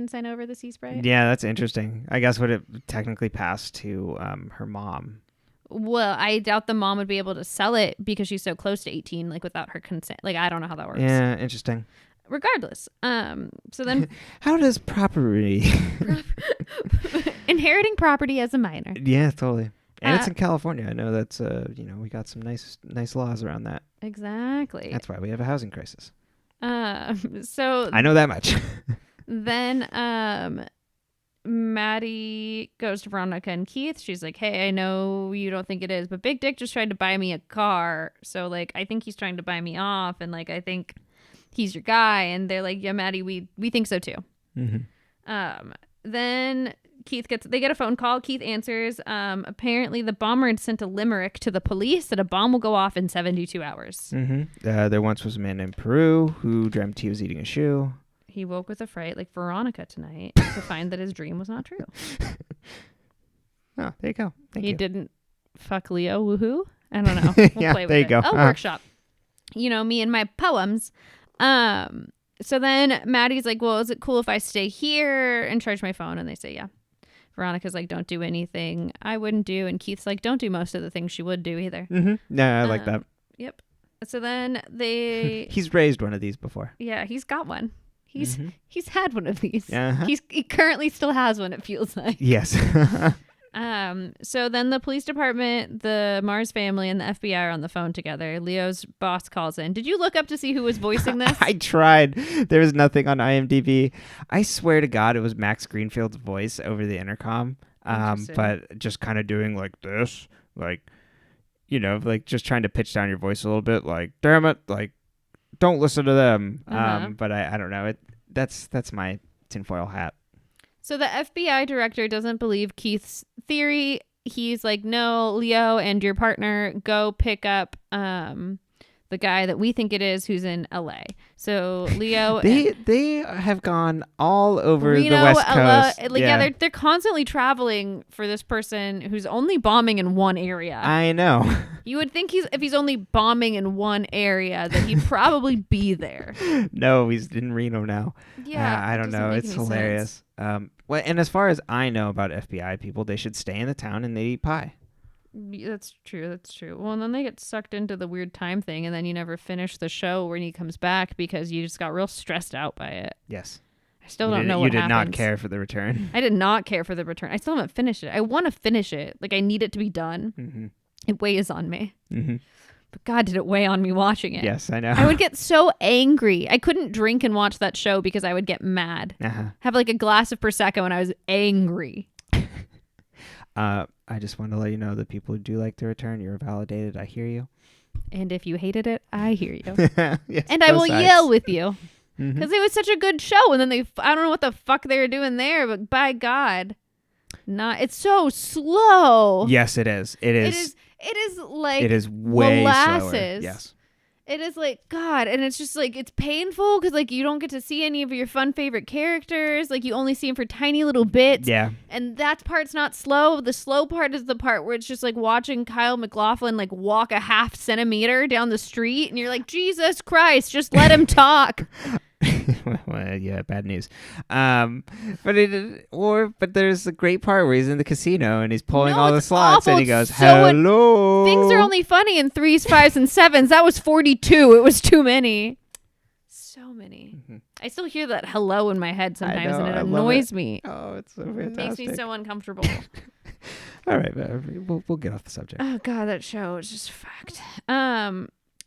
sign over the Sea Sprite? Yeah, that's interesting. I guess would it technically pass to her mom? Well, I doubt the mom would be able to sell it because she's so close to 18, like without her consent. Like, I don't know how that works. Yeah, interesting. Regardless. So then how does property inheriting property as a minor? Yeah, totally. And it's in California. I know that's we got some nice laws around that. Exactly. That's why we have a housing crisis. So I know that much. Then Maddie goes to Veronica and Keith. She's like, hey, I know you don't think it is, but Big Dick just tried to buy me a car. So, like, I think he's trying to buy me off. And, like, I think he's your guy. And they're like, yeah, Maddie, we think so, too. Mm-hmm. Then they get a phone call. Keith answers. Apparently, the bomber had sent a limerick to the police that a bomb will go off in 72 hours. Mm-hmm. There once was a man named Peru who dreamt he was eating a shoe. He woke with a fright like Veronica tonight to find that his dream was not true. Oh, there you go. Thank you. He didn't fuck Leo, woohoo. I don't know. We'll yeah, play with there you it. go. Workshop. Me and my poems. So then Maddie's like, well, is it cool if I stay here and charge my phone? And they say, yeah. Veronica's like, don't do anything I wouldn't do. And Keith's like, don't do most of the things she would do either. Mm-hmm. No, I like that. Yep. So then they... He's raised one of these before. Yeah, he's got one. He's had one of these. Uh-huh. He currently still has one, it feels like. Yes. So then the police department, the Mars family, and the FBI are on the phone together. Leo's boss calls in. Did you look up to see who was voicing this? I tried. There was nothing on IMDb. I swear to God, it was Max Greenfield's voice over the intercom. But just kind of doing like this, like, like just trying to pitch down your voice a little bit, like, damn it, like, don't listen to them. But I don't know. That's my tinfoil hat. So the FBI director doesn't believe Keith's theory. He's like, no, Leo and your partner go pick up the guy that we think it is who's in LA. So Leo they have gone all over Reno, the West Coast. They're constantly traveling for this person who's only bombing in one area. I know. You would think if he's only bombing in one area that he'd probably be there. No, he's in Reno now. Yeah, I don't know. It's hilarious. Well, and as far as I know about FBI people, they should stay in the town and they eat pie. That's true. Well, and then they get sucked into the weird time thing, and then you never finish the show when he comes back because you just got real stressed out by it. Yes. I still don't know what happens. You did not care for the return. I did not care for the return. I still haven't finished it. I want to finish it. Like, I need it to be done. Mm-hmm. It weighs on me. Mm-hmm. But God, did it weigh on me watching it. Yes, I know. I would get so angry. I couldn't drink and watch that show because I would get mad. Uh-huh. Have like a glass of Prosecco and I was angry. I just want to let you know that people who do like the return, you're validated. I hear you. And if you hated it, I hear you. Yes, and I will yell with you. Because it was such a good show. And then I don't know what the fuck they were doing there, but by God, it's so slow. Yes, it is. It is like it is way molasses. slower. Yes. It is like, God, and it's just like, it's painful because like you don't get to see any of your fun favorite characters. Like you only see them for tiny little bits. Yeah. And that part's not slow. The slow part is the part where it's just like watching Kyle MacLachlan like walk a half centimeter down the street, and you're like, Jesus Christ, just let him talk. Well, yeah, bad news. But there's a great part where he's in the casino and he's pulling all the it's slots, awful. and he goes, It's so "Hello." Things are only funny in 3s, 5s, and 7s. That was 42. It was too many. So many. Mhm. I still hear that hello in my head sometimes, know, and it I love annoys me. Oh, it's so It fantastic. makes me so uncomfortable. All right, but we'll get off the subject. Oh God, that show is just fucked.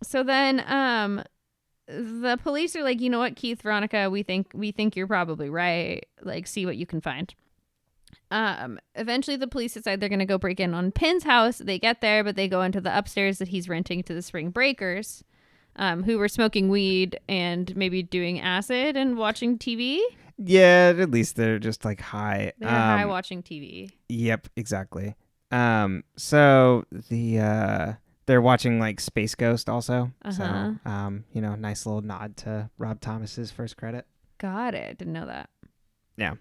So then the police are like, you know what, Keith, Veronica, we think you're probably right. Like, see what you can find. Eventually the police decide they're gonna go break in on Pin's house. They get there, but they go into the upstairs that he's renting to the Spring Breakers, who were smoking weed and maybe doing acid and watching TV. Yeah, at least they're just like high. They're high watching TV. Yep, exactly. So they're watching like Space Ghost also. Uh-huh. So nice little nod to Rob Thomas's first credit. Got it. Didn't know that. Yeah.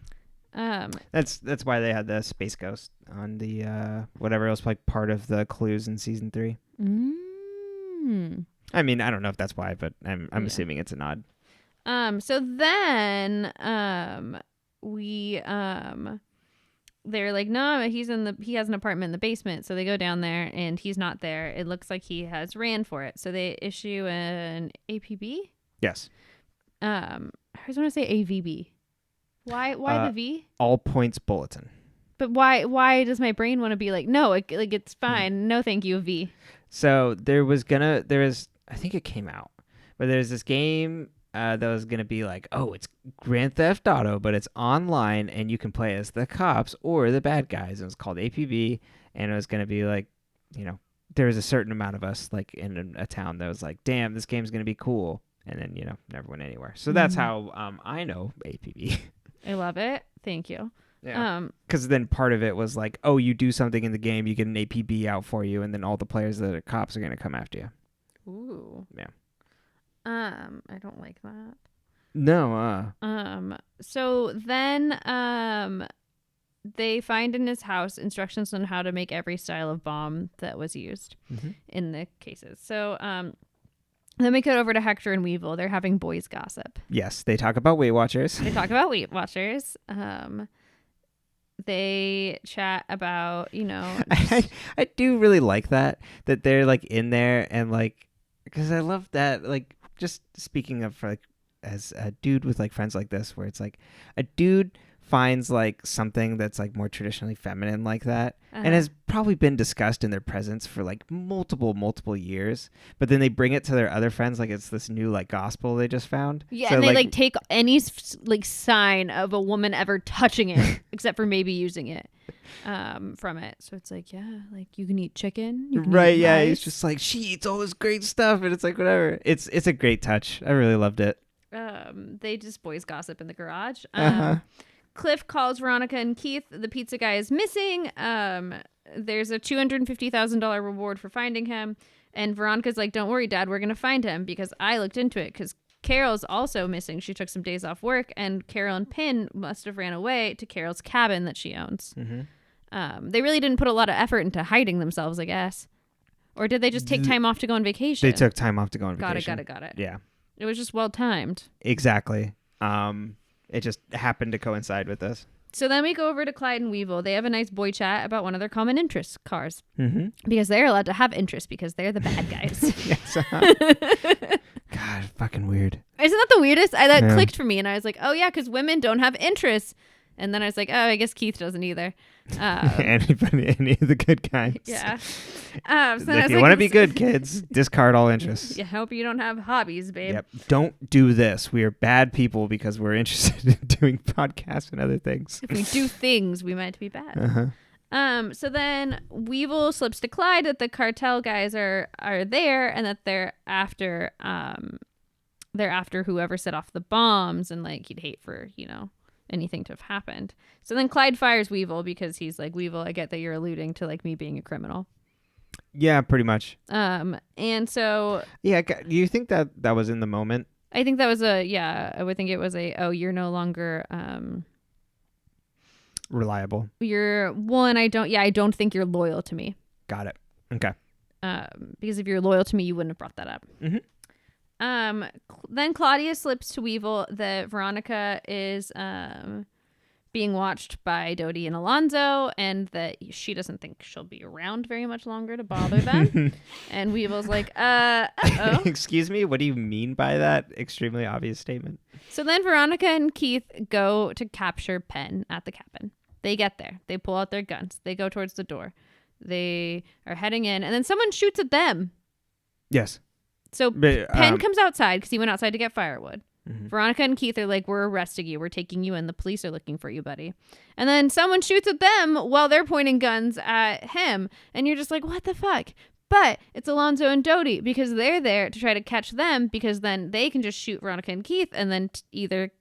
That's why they had the Space Ghost on the whatever else, like part of the clues in season 3. I mean, I don't know if that's why, but I'm assuming it's a nod. So then they're like, no, he has an apartment in the basement. So they go down there and he's not there. It looks like he has ran for it. So they issue an APB. Yes. I always want to say AVB. Why the V? All Points Bulletin. But why does my brain want to be like, no, it's fine. No, thank you, V. So there is, I think it came out, but there's this game that was going to be like, oh, it's Grand Theft Auto, but it's online and you can play as the cops or the bad guys. It was called APB, and it was going to be like, there was a certain amount of us like in a town that was like, damn, this game's going to be cool. And then, never went anywhere. So that's how I know APB. I love it. Thank you. Yeah. Because then part of it was like, oh, you do something in the game, you get an APB out for you, and then all the players that are cops are going to come after you. Ooh. Yeah. I don't like that. No. So then they find in his house instructions on how to make every style of bomb that was used in the cases. So then we cut over to Hector and Weevil. They're having boys gossip. Yes, they talk about Weight Watchers. They chat about, I do really like that they're like in there and like, because I love that, like, just speaking of like as a dude with like friends like this, where it's like a dude finds like something that's like more traditionally feminine like that, and has probably been discussed in their presence for like multiple years, but then they bring it to their other friends like it's this new like gospel they just found. Yeah, so, and they like take any like sign of a woman ever touching it, except for maybe using it from it. So it's like, yeah, like you can eat chicken, you can right? eat Yeah, rice. it's just like she eats all this great stuff, and it's like whatever. It's a great touch. I really loved it. They just boys gossip in the garage. Cliff calls Veronica and Keith. The pizza guy is missing. There's a $250,000 reward for finding him. And Veronica's like, don't worry, Dad, we're going to find him because I looked into it because Carol's also missing. She took some days off work, and Carol and Pin must have ran away to Carol's cabin that she owns. They really didn't put a lot of effort into hiding themselves, I guess. Or did they just take time off to go on vacation? They took time off to go on vacation. Got it. Yeah. It was just well timed. Exactly. It just happened to coincide with this. So then we go over to Clyde and Weevil. They have a nice boy chat about one of their common interests, cars. Because they're allowed to have interests because they're the bad guys. Yes. God, fucking weird. Isn't that the weirdest? That clicked for me, and I was like, oh yeah, because women don't have interests. And then I was like, oh, I guess Keith doesn't either. Any of the good kinds. Yeah. So if you want to be good, kids, discard all interests. Yeah, hope you don't have hobbies, babe. Yep. Don't do this. We are bad people because we're interested in doing podcasts and other things. If we do things, we might be bad. So then Weevil slips to Clyde that the cartel guys are there and that they're after whoever set off the bombs, and like he'd hate for, anything to have happened. So then Clyde fires Weevil because he's like, Weevil, I get that you're alluding to like me being a criminal. Yeah, pretty much. And so Yeah, do you think that was in the moment? I think that was I would think it was you're no longer, Reliable. you're one, I don't think you're loyal to me. Got it. Okay. Because if you're loyal to me, you wouldn't have brought that up. Then Claudia slips to Weevil that Veronica is being watched by Dodie and Alonzo, and that she doesn't think she'll be around very much longer to bother them. And Weevil's like, uh-oh. Excuse me? What do you mean by that extremely obvious statement? So then Veronica and Keith go to capture Penn at the cabin. They get there. They pull out their guns. They go towards the door. They are heading in, and then someone shoots at them. Yes. So Penn comes outside because he went outside to get firewood. Veronica and Keith are like, we're arresting you. We're taking you in. The police are looking for you, buddy. And then someone shoots at them while they're pointing guns at him. And you're just like, what the fuck? But it's Alonzo and Dodie because they're there to try to catch them, because then they can just shoot Veronica and Keith and then either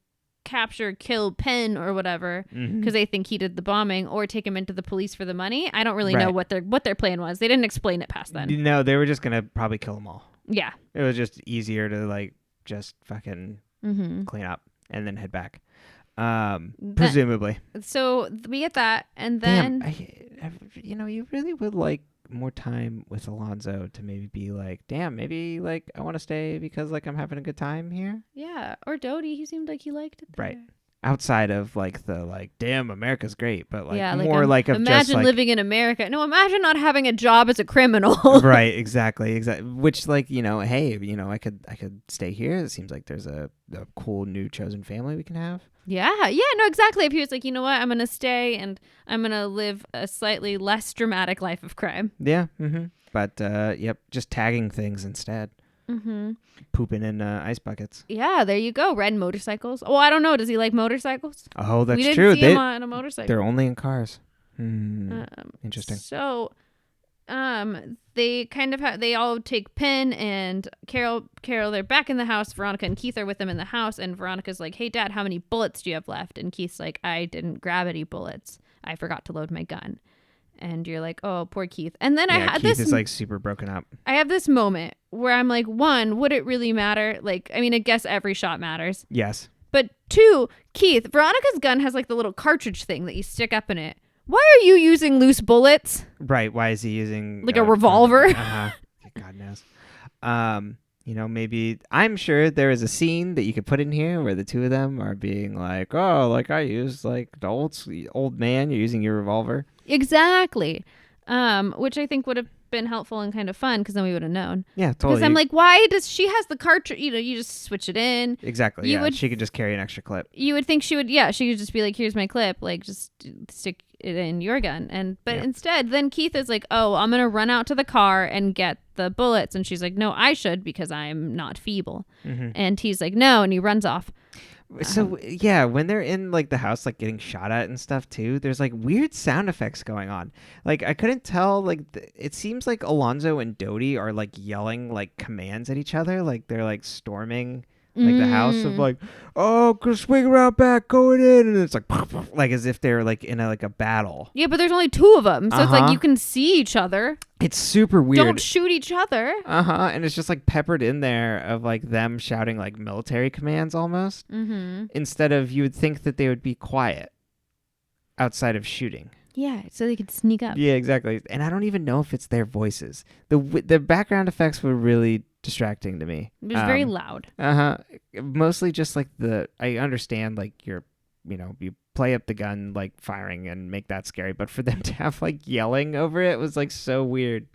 capture, kill Penn or whatever, because they think he did the bombing, or take him into the police for the money. I don't really know what their plan was. They didn't explain it past then. No, they were just going to probably kill them all. Yeah. It was just easier to like just fucking clean up and then head back. Presumably. So we get that, and then you really would like more time with Alonzo to maybe be like, damn, maybe like I want to stay because like I'm having a good time here. Yeah, or Dodie, he seemed like he liked it there. Right. Outside of like the like, damn, America's great, but like yeah, more like of imagine just like, living in America. No, imagine not having a job as a criminal. Right, exactly. Which like, hey, I could stay here. It seems like there's a cool new chosen family we can have. Yeah, no, exactly. If he was like, you know what, I'm gonna stay and I'm gonna live a slightly less dramatic life of crime. Yeah. But just tagging things instead. Pooping in ice buckets. Yeah, there you go. Red motorcycles. Oh, I don't know. Does he like motorcycles? Oh, that's we didn't true. See him on a motorcycle. They're only in cars. Interesting. So, they kind of they all take Penn and Carol. They're back in the house. Veronica and Keith are with them in the house, and Veronica's like, "Hey, Dad, how many bullets do you have left?" And Keith's like, "I didn't grab any bullets. I forgot to load my gun." And you're like, oh, poor Keith. And then Keith is like super broken up. I have this moment where I'm like, one, would it really matter? Like, I mean, I guess every shot matters. Yes. But two, Keith, Veronica's gun has like the little cartridge thing that you stick up in it. Why are you using loose bullets? Right. Why is he using like a revolver? God knows. Maybe I'm sure there is a scene that you could put in here where the two of them are being like, oh, like I used like the old man, you're using your revolver. Exactly. Which I think would have been helpful and kind of fun, because then we would have known. Yeah, totally. Because I'm like, why does she has the cartridge? You just switch it in. Exactly. She could just carry an extra clip. You would think she could just be like, here's my clip, like just stick it in your gun. But instead, then Keith is like, oh, I'm gonna run out to the car and get the bullets, and she's like, no, I should, because I'm not feeble. And he's like, no, and he runs off. So when they're in like the house, like getting shot at and stuff too, there's like weird sound effects going on. Like I couldn't tell. Like it seems like Alonzo and Dodie are like yelling like commands at each other, like they're like storming like the house of like, oh, go swing around back, going in, and it's like as if they're like in a battle. Yeah, but there's only two of them, so it's like you can see each other. It's super weird. Don't shoot each other. And it's just like peppered in there of like them shouting like military commands almost. Instead of, you would think that they would be quiet outside of shooting. Yeah, so they could sneak up. Yeah, exactly. And I don't even know if it's their voices. The background effects were really distracting to me. It was very loud. Mostly just like I understand like you play up the gun like firing and make that scary, but for them to have like yelling over it was like so weird.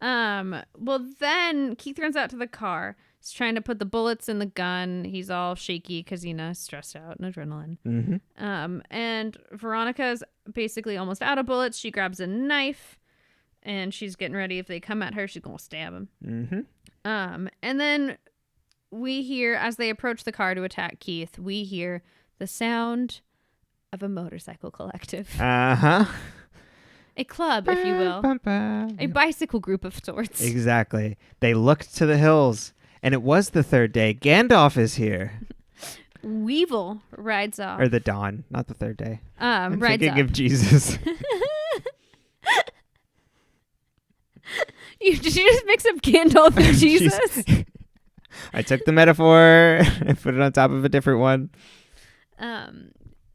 Well, then Keith runs out to the car. He's trying to put the bullets in the gun. He's all shaky because stressed out and adrenaline. And Veronica's basically almost out of bullets. She grabs a knife and she's getting ready. If they come at her, she's gonna stab him. And then we hear, as they approach the car to attack Keith, we hear the sound of a motorcycle collective. A club, if you will. A bicycle group of sorts. Exactly. They looked to the hills, and it was the third day. Gandalf is here. Weevil rides off. Or the dawn, not the third day. I'm thinking of Jesus. Did you just mix up Gandalf and Jesus? I took the metaphor and put it on top of a different one.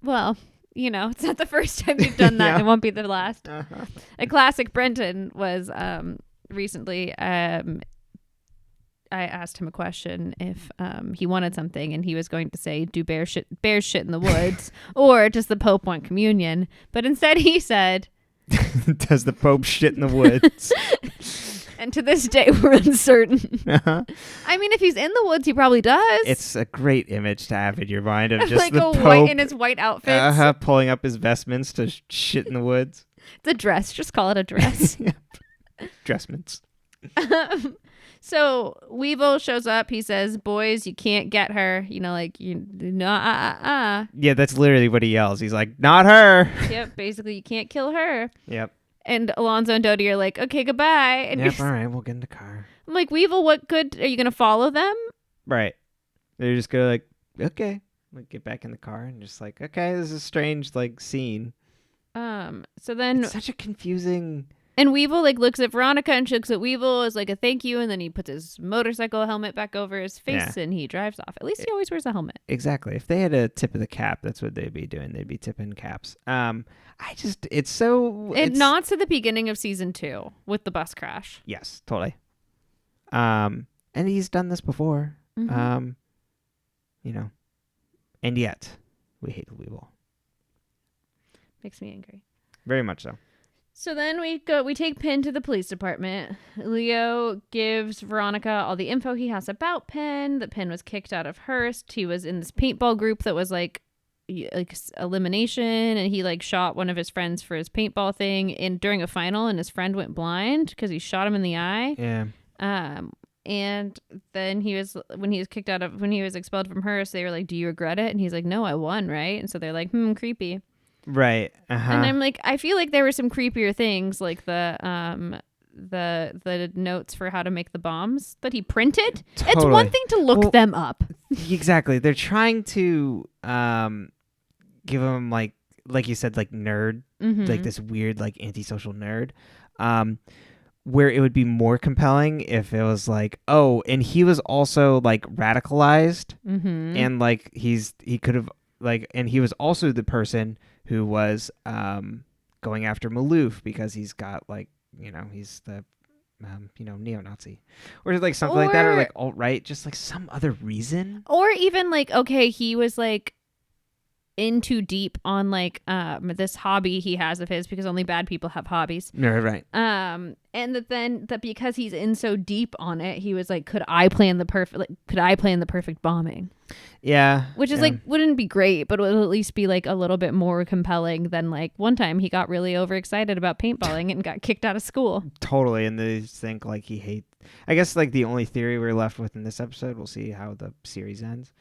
Well, it's not the first time you've done that. Yeah. And it won't be the last. Uh-huh. A classic Brenton was recently. I asked him a question if he wanted something, and he was going to say, "Do bears shit in the woods, or does the Pope want communion?" But instead, he said, "Does the Pope shit in the woods?" And to this day, we're uncertain. Uh-huh. I mean, if he's in the woods, he probably does. It's a great image to have in your mind of just like the a Pope white in his white outfits. pulling up his vestments to shit in the woods. It's a dress. Just call it a dress. Yeah. Dressments. So Weevil shows up. He says, "Boys, you can't get her." Yeah, that's literally what he yells. He's like, "Not her." Yep. Basically, you can't kill her. Yep. And Alonzo and Dodie are like, "Okay, goodbye." And Yep. All right, we'll get in the car. I'm like, Weevil, what good? Are you gonna follow them? Right. They're just gonna okay, like get back in the car and just like, okay, this is a strange scene. So then It's such a confusing. And Weevil looks at Veronica, and she looks at Weevil as a thank you, and then he puts his motorcycle helmet back over his face and he drives off. At least he always wears a helmet. Exactly. If they had a tip of the cap, that's what they'd be doing. They'd be tipping caps. It's nods to the beginning of season 2 with the bus crash. Yes, totally. And he's done this before. Mm-hmm. And yet we hate the Weevil. Makes me angry. Very much so. So then we take Penn to the police department. Leo gives Veronica all the info he has about Penn. That Penn was kicked out of Hearst. He was in this paintball group that was like elimination, and he shot one of his friends for his paintball thing during a final, and his friend went blind because he shot him in the eye. Yeah. And then when he was expelled from Hearst, they were like, "Do you regret it?" And he's like, "No, I won, right?" And so they're like, creepy. Right. Uh-huh. And I'm like, I feel like there were some creepier things, like the notes for how to make the bombs that he printed. Totally. It's one thing to look them up. Exactly. They're trying to give him like you said, nerd, this weird antisocial nerd. Where it would be more compelling if it was and he was also radicalized, and he could have and he was also the person who was going after Maloof because he's got he's the neo-Nazi or something like that, or alt-right, just some other reason, or even okay, he was in too deep on this hobby he has of his, because only bad people have hobbies. Right. And that because he's in so deep on it, he was could I plan the perfect bombing? Yeah. Which is wouldn't be great, but it would at least be a little bit more compelling than one time he got really overexcited about paintballing and got kicked out of school. Totally. And they think he hates, I guess the only theory we're left with in this episode, we'll see how the series ends,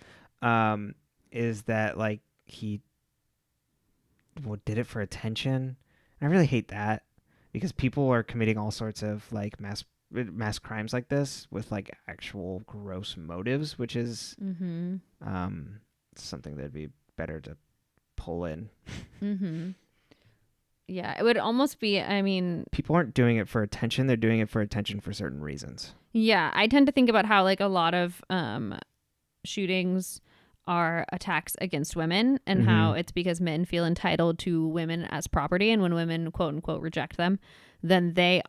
is that he did it for attention. I really hate that, because people are committing all sorts of mass crimes like this with actual gross motives, which is something that'd be better to pull in. Yeah, it would almost be, people aren't doing it for attention, they're doing it for attention for certain reasons. Yeah, I tend to think about how a lot of shootings are attacks against women, and how it's because men feel entitled to women as property, and when women quote unquote reject them, then they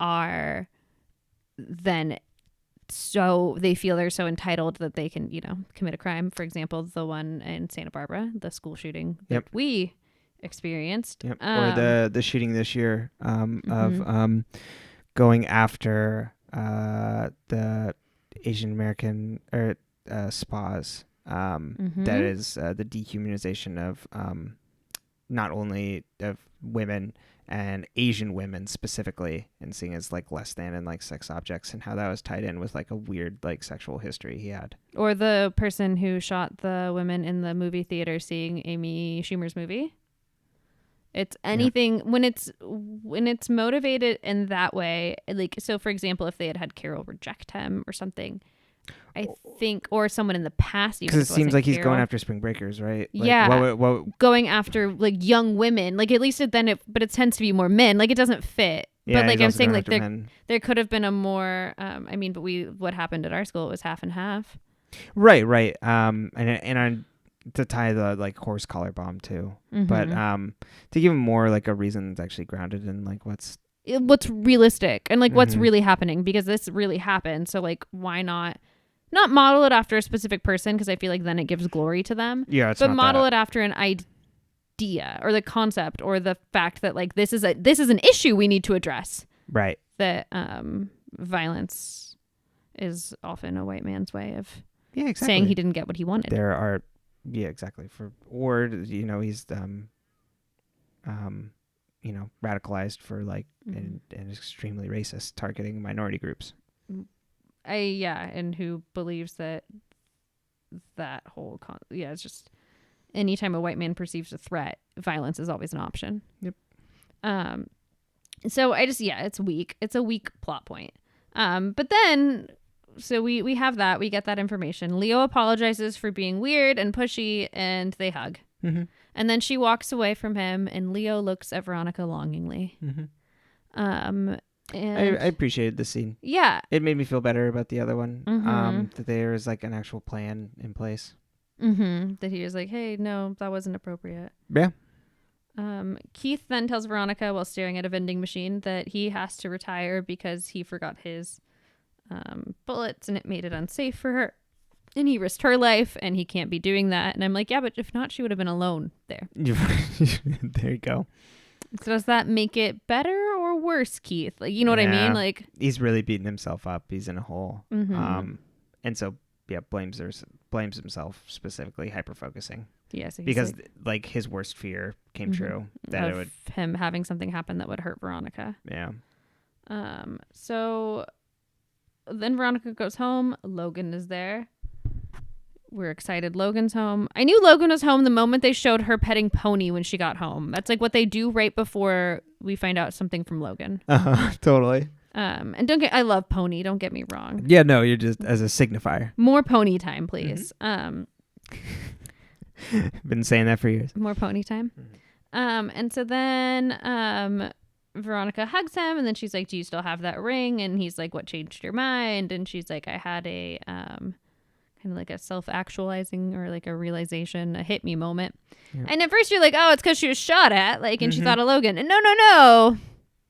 feel they're so entitled that they can commit a crime. For example, the one in Santa Barbara, the school shooting that we experienced. Yep. Or the shooting this year of going after the Asian American or spas. That is the dehumanization of not only of women and Asian women specifically, and seeing as less than and sex objects, and how that was tied in with a weird sexual history he had. Or the person who shot the women in the movie theater seeing Amy Schumer's movie. It's anything when it's motivated in that way. So for example, if they had Carol reject him or something, I think, or someone in the past, because it seems he's going after spring breakers, right? Going after young women, at least but it tends to be more men. It doesn't fit Yeah, but like he's I'm also saying, going like after men. there could have been a more. I mean, but what happened at our school was half and half. Right. And to tie the like horse collar bomb too, but Mm-hmm. to give him more like a reason that's actually grounded in like what's What's realistic and like what's Mhm. really happening, because this really happened. So like, why not model it after a specific person, because I feel like then it gives glory to them, Yeah, it's but not model that. it after an idea or the concept or the fact that like this is an issue we need to address. Right. That violence is often a white man's way of Yeah, exactly. saying he didn't get what he wanted. There are, yeah, exactly. He's radicalized for like Mhm. and extremely racist, targeting minority groups. And who believes that whole it's just anytime a white man perceives a threat, violence is always an option. Yep. So it's weak. It's a weak plot point. But then, so we have that. We get that information. Leo apologizes for being weird and pushy, and they hug. Mm-hmm. And then she walks away from him, and Leo looks at Veronica longingly. Mm-hmm. And I appreciated the scene. Yeah. It made me feel better about the other one. Mm-hmm. That there is like an actual plan in place. Mm-hmm. That he was like, hey, no, that wasn't appropriate. Yeah. Keith then tells Veronica while staring at a vending machine that he has to retire because he forgot his bullets and it made it unsafe for her. And he risked her life and he can't be doing that. And I'm like, yeah, but if not, she would have been alone there. There you go. So does that make it better or worse, Keith? Like, you know what I mean? Like, he's really beating himself up. He's in a hole. mm-hmm. And so blames himself, specifically hyper focusing. Yeah, so because like his worst fear came mm-hmm. true, that of it would him having something happen that would hurt Veronica. Yeah. So then Veronica goes home. Logan is there. We're excited Logan's home. I knew Logan was home the moment they showed her petting Pony when she got home. That's like what they do right before we find out something from Logan. Totally. And I love Pony, don't get me wrong. Yeah, no, you're just as a signifier. More Pony time, please. Been saying that for years. More Pony time. And so then Veronica hugs him and then she's like, do you still have that ring? And he's like, what changed your mind? And she's like, I had a kind of like a self-actualizing or like a realization, a hit me moment. Yeah. And at first you're like, oh, it's because she was shot at, like, and she thought of Logan. And no.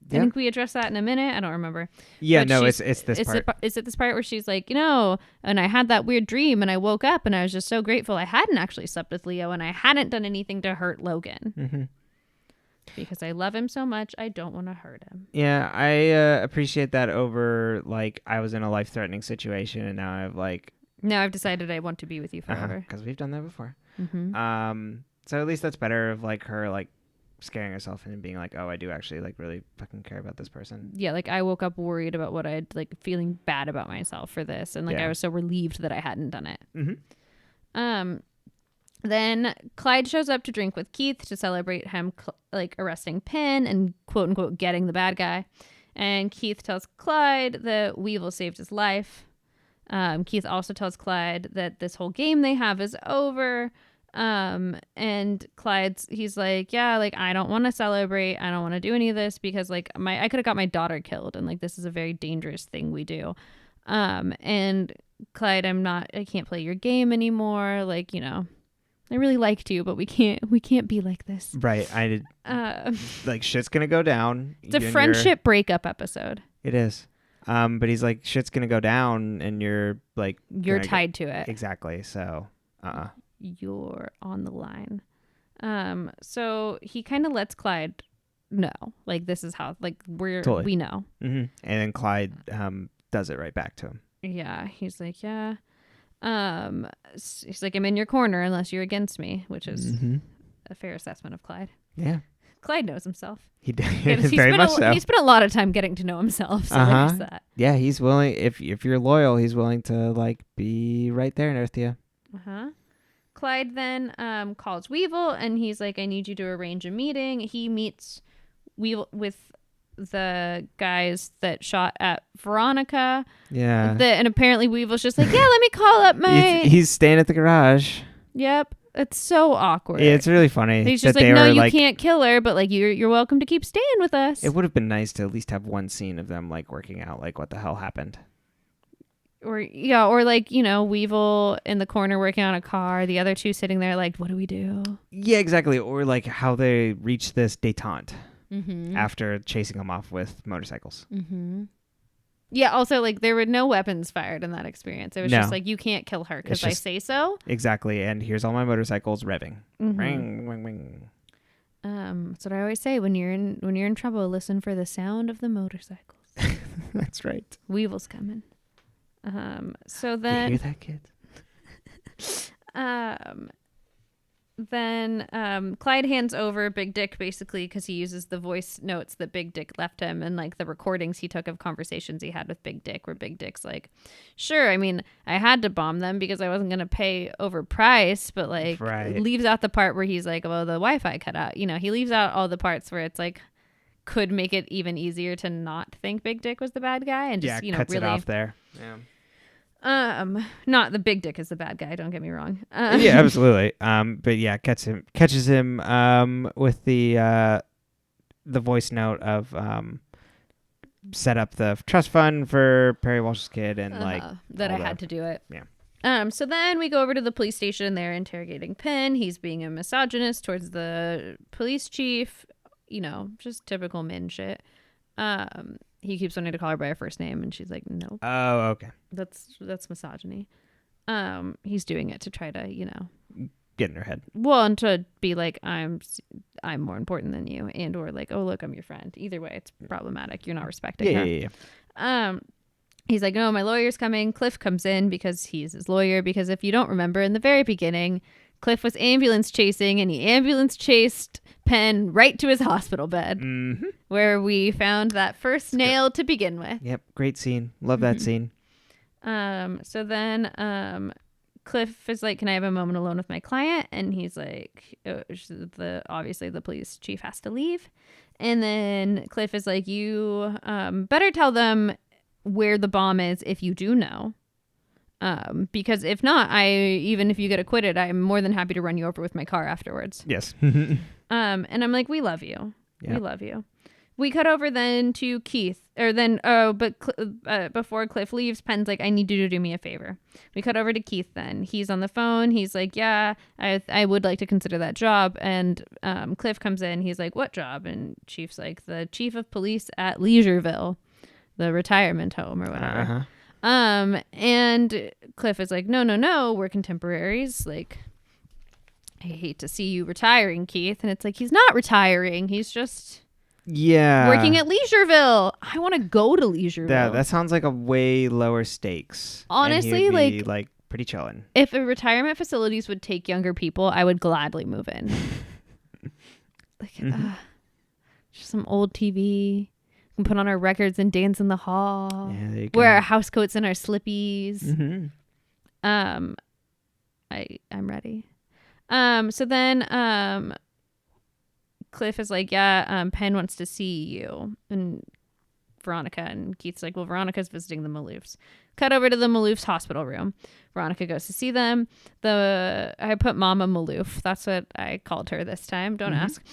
I think we address that in a minute. I don't remember. Yeah, but no, it's this part. Is it this part where she's like, and I had that weird dream and I woke up and I was just so grateful I hadn't actually slept with Leo and I hadn't done anything to hurt Logan. Because I love him so much, I don't want to hurt him. Yeah, I appreciate that over, like, I was in a life-threatening situation and now I've decided I want to be with you forever. Because we've done that before. So at least that's better of, like, her, like, scaring herself and being like, oh, I do actually like really fucking care about this person. Yeah, like I woke up worried about what I'd like, feeling bad about myself for this, and like I was so relieved that I hadn't done it. Then Clyde shows up to drink with Keith to celebrate him like arresting Penn and quote unquote getting the bad guy. And Keith tells Clyde that Weevil saved his life. Keith also tells Clyde that this whole game they have is over. And he's like, yeah, like I don't want to celebrate. I don't want to do any of this because like I could have got my daughter killed. And like, this is a very dangerous thing we do. And Clyde, I can't play your game anymore. Like, I really liked you, but we can't be like this. Right. I did. Like shit's going to go down. It's a friendship breakup episode. It is. But he's like, shit's going to go down and you're like, you're tied to it. Exactly. So, you're on the line. So he kind of lets Clyde know, like, this is how, like, we know. And then Clyde does it right back to him. Yeah, he's like, yeah. He's like, I'm in your corner unless you're against me, which is a fair assessment of Clyde. Yeah. Clyde knows himself. He does. Very much so. He spent a lot of time getting to know himself. So there's that. Yeah, he's willing. If you're loyal, he's willing to like be right there with you. Clyde then calls Weevil and he's like, I need you to arrange a meeting. He meets Weevil with the guys that shot at Veronica. Yeah. And apparently Weevil's just like, yeah, let me call up my... He's staying at the garage. Yep. It's so awkward. It's really funny. He's that just like, they no, were, you like, can't kill her, but like you're welcome to keep staying with us. It would have been nice to at least have one scene of them like working out like what the hell happened. Or like, Weevil in the corner working on a car, the other two sitting there like, what do we do? Yeah, exactly. Or like how they reach this detente Mm-hmm. after chasing them off with motorcycles. Mm-hmm. Yeah, also, like, there were no weapons fired in that experience. It was just like, you can't kill her because I say so. Exactly. And here's all my motorcycles revving. Mm-hmm. Ring, ring, ring. That's what I always say. When you're in trouble, listen for the sound of the motorcycles. That's right. Weevil's coming. So then... You hear that, kid? Then Clyde hands over Big Dick basically because he uses the voice notes that Big Dick left him and like the recordings he took of conversations he had with Big Dick, where Big Dick's like, sure, I mean, I had to bomb them because I wasn't going to pay overpriced, but like leaves out the part where he's like, well, the Wi-Fi cut out. He leaves out all the parts where it's like could make it even easier to not think Big Dick was the bad guy and just, cuts really it off there. Yeah. Not the Big Dick is the bad guy, don't get me wrong. Yeah, absolutely. But yeah, catches him with the voice note of set up the trust fund for Perry Walsh's kid and like that I had to do it. Yeah. So then we go over to the police station. They're interrogating Penn. He's being a misogynist towards the police chief. Just typical Min shit. He keeps wanting to call her by her first name, and she's like, "Nope." Oh, okay. That's misogyny. He's doing it to try to, get in her head. Well, and to be like, I'm more important than you, and or like, oh look, I'm your friend. Either way, it's problematic. You're not respecting her. Yeah. He's like, no, my lawyer's coming. Cliff comes in because he's his lawyer. Because if you don't remember, in the very beginning, Cliff was ambulance chasing, and he ambulance chased Penn right to his hospital bed, where we found that first nail to begin with. Yep, great scene. Love that scene. So then Cliff is like, can I have a moment alone with my client? And he's like, obviously the police chief has to leave. And then Cliff is like, you better tell them where the bomb is if you do know. Because if not, even if you get acquitted, I'm more than happy to run you over with my car afterwards. Yes. And I'm like, we love you. Yep. We love you. We cut over then to Keith, before Cliff leaves, Penn's like, I need you to do me a favor. We cut over to Keith then. He's on the phone. He's like, yeah, I would like to consider that job. And Cliff comes in. He's like, what job? And Chief's like, the chief of police at Leisureville, the retirement home or whatever. Uh-huh. And Cliff is like, no, we're contemporaries. Like, I hate to see you retiring, Keith. And it's like, he's not retiring. He's just working at Leisureville. I want to go to Leisureville. Yeah, that sounds like a way lower stakes. Honestly, and he would be, like pretty chilling. If retirement facilities would take younger people, I would gladly move in. Just some old TV. We can put on our records and dance in the hall. Yeah, there you go. Wear our house coats and our slippies. Mm-hmm. I'm ready. So then Cliff is like, yeah, Penn wants to see you and Veronica. And Keith's like, well, Veronica's visiting the Maloofs. Cut over to the Maloofs hospital room. Veronica goes to see them. I put Mama Maloof. That's what I called her this time. Don't ask.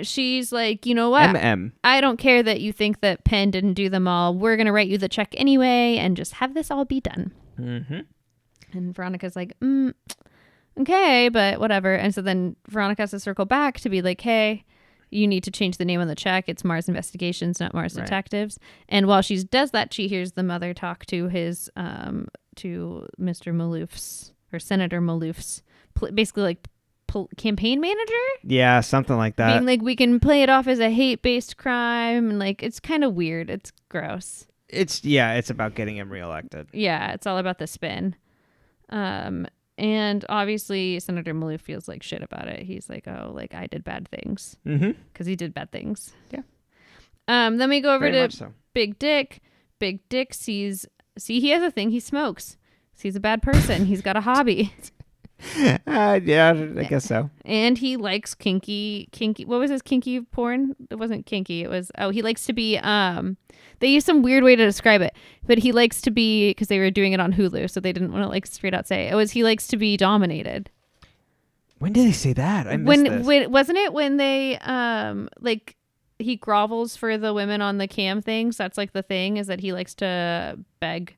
She's like, you know what? I don't care that you think that Penn didn't do them all. We're going to write you the check anyway and just have this all be done. Mm-hmm. And Veronica's like, okay, but whatever. And so then Veronica has to circle back to be like, hey, you need to change the name on the check. It's Mars Investigations, not Mars Detectives. And while she does that, she hears the mother talk to his, to Mr. Maloof's or Senator Maloof's, basically like campaign manager. Yeah, something like that. Being like, we can play it off as a hate-based crime. And like, it's kind of weird. It's gross. It's about getting him reelected. Yeah, it's all about the spin. And obviously, Senator Maloof feels like shit about it. He's like, oh, like I did bad things. Because he did bad things. Yeah. Then we go over to Big Dick. Big Dick sees he has a thing. He smokes. He's a bad person. He's got a hobby. Yeah, I guess so. And he likes kinky. What was his kinky porn? It wasn't kinky. It was, he likes to be, they used some weird way to describe it, but he likes to be, because they were doing it on Hulu, so they didn't want to like straight out say it. He likes to be dominated. When did they say that? I missed this. When wasn't it when they like he grovels for the women on the cam things? That's like the thing is that he likes to beg.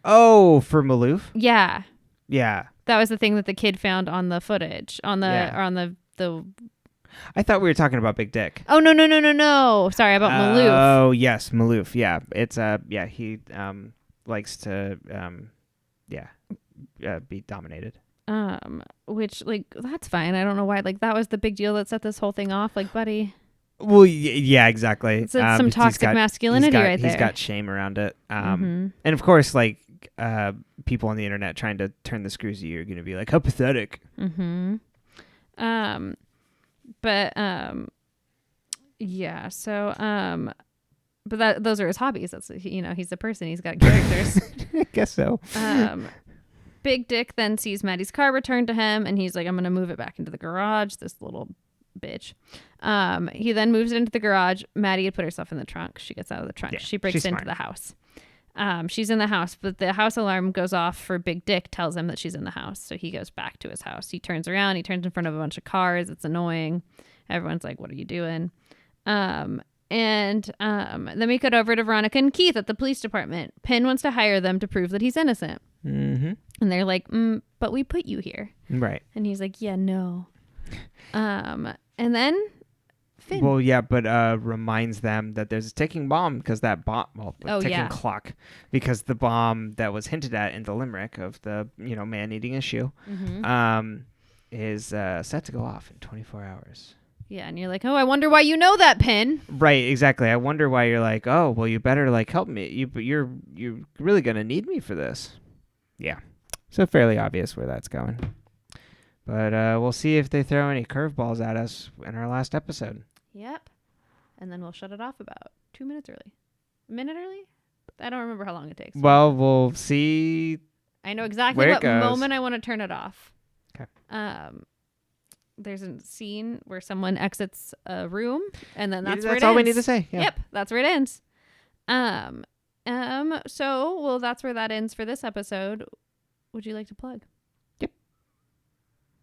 Oh, for Maloof? Yeah. Yeah. That was the thing that the kid found on the footage on the Yeah. or on the I thought we were talking about Big Dick. Oh no. Sorry about Maloof. Oh yes, Maloof. Yeah. It's he likes to be dominated. Which like that's fine. I don't know why. Like that was the big deal that set this whole thing off. Like, buddy. Well, yeah, exactly. It's some toxic masculinity right there. He's got shame around it. And of course, like people on the internet trying to turn the screws at you are going to be like, how pathetic. Yeah. So but those are his hobbies. That's he's a person. He's got characters. I guess so. Big Dick then sees Maddie's car return to him, and he's like, I'm gonna move it back into the garage. This little bitch. He then moves it into the garage. Maddie had put herself in the trunk. She gets out of the trunk. Yeah, she breaks into smart. the house. She's in the house, but the house alarm goes off for Big Dick, tells him that she's in the house. So he goes back to his house. He turns around. He turns in front of a bunch of cars. It's annoying. Everyone's like, what are you doing? And then we cut over to Veronica and Keith at the police department. Penn wants to hire them to prove that he's innocent. Mm-hmm. And they're like, but we put you here. Right. And he's like, yeah, no. And then Finn. Well, yeah, but reminds them that there's a ticking bomb because that bomb, ticking clock, because the bomb that was hinted at in the limerick of the man eating a shoe, is set to go off in 24 hours. Yeah, and you're like, oh, I wonder why you know that, Penn. Right, exactly. I wonder why you're like, oh, well, you better like help me. You're really gonna need me for this. Yeah, so fairly obvious where that's going. But we'll see if they throw any curveballs at us in our last episode. Yep. And then we'll shut it off about 2 minutes early. A minute early? I don't remember how long it takes. Well, we'll see. I know exactly what moment I want to turn it off. Okay. There's a scene where someone exits a room, and then that's where it ends. That's all we need to say. Yeah. Yep, that's where it ends. So that's where that ends for this episode. Would you like to plug? Yep.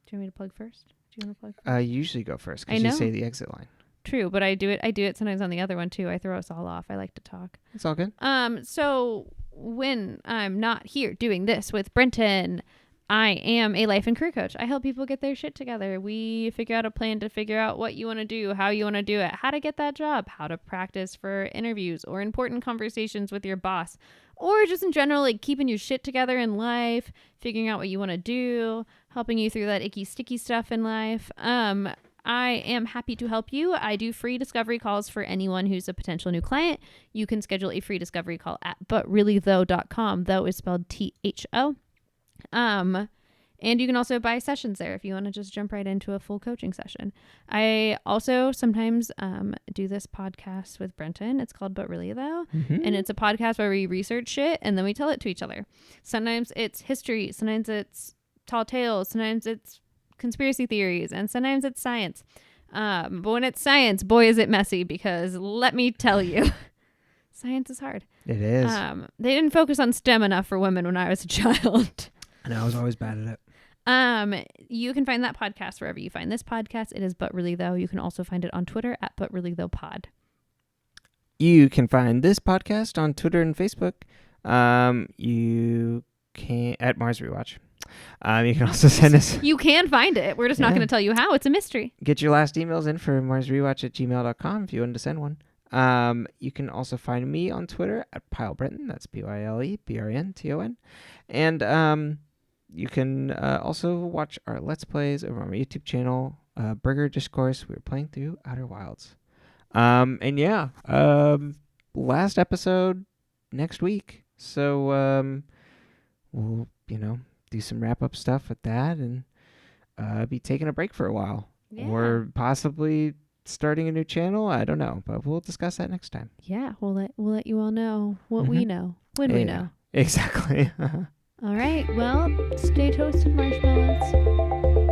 Do you want me to plug first? Do you want to plug first? I usually go first because you say the exit line. True, but I do it sometimes on the other one too. I throw us all off. I like to talk. It's all good. So when I'm not here doing this with Brenton, I am a life and career coach. I help people get their shit together. We figure out a plan to figure out what you want to do, how you want to do it, how to get that job, how to practice for interviews or important conversations with your boss, or just in general, like keeping your shit together in life, figuring out what you want to do, helping you through that icky, sticky stuff in life. I am happy to help you. I do free discovery calls for anyone who's a potential new client. You can schedule a free discovery call at butreallythough.com. Though is spelled THO. And you can also buy sessions there if you want to just jump right into a full coaching session. I also sometimes do this podcast with Brenton. It's called But Really Though. And it's a podcast where we research shit and then we tell it to each other. Sometimes it's history. Sometimes it's tall tales. Sometimes it's conspiracy theories. And sometimes it's science. But when it's science, boy, is it messy, because let me tell you, science is hard. It is. They didn't focus on STEM enough for women when I was a child. And I was always bad at it. You can find that podcast wherever you find this podcast. It is But Really Though. You can also find it on Twitter at But Really Though Pod. You can find this podcast on Twitter and Facebook. You can at Mars Rewatch. You can also send us. You can find it. We're just not going to tell you how. It's a mystery. Get your last emails in for marsrewatch@gmail.com if you wanted to send one. You can also find me on Twitter at PyleBrenton. That's PyleBrenton. And you can also watch our Let's Plays over on my YouTube channel, Burger Discourse. We're playing through Outer Wilds. And yeah, last episode next week. So we'll, do some wrap-up stuff with that and be taking a break for a while. Yeah. Or possibly starting a new channel. I don't know, but we'll discuss that next time. Yeah, we'll let you all know what we know when we know. Exactly. All right. Well, stay toasted, marshmallows.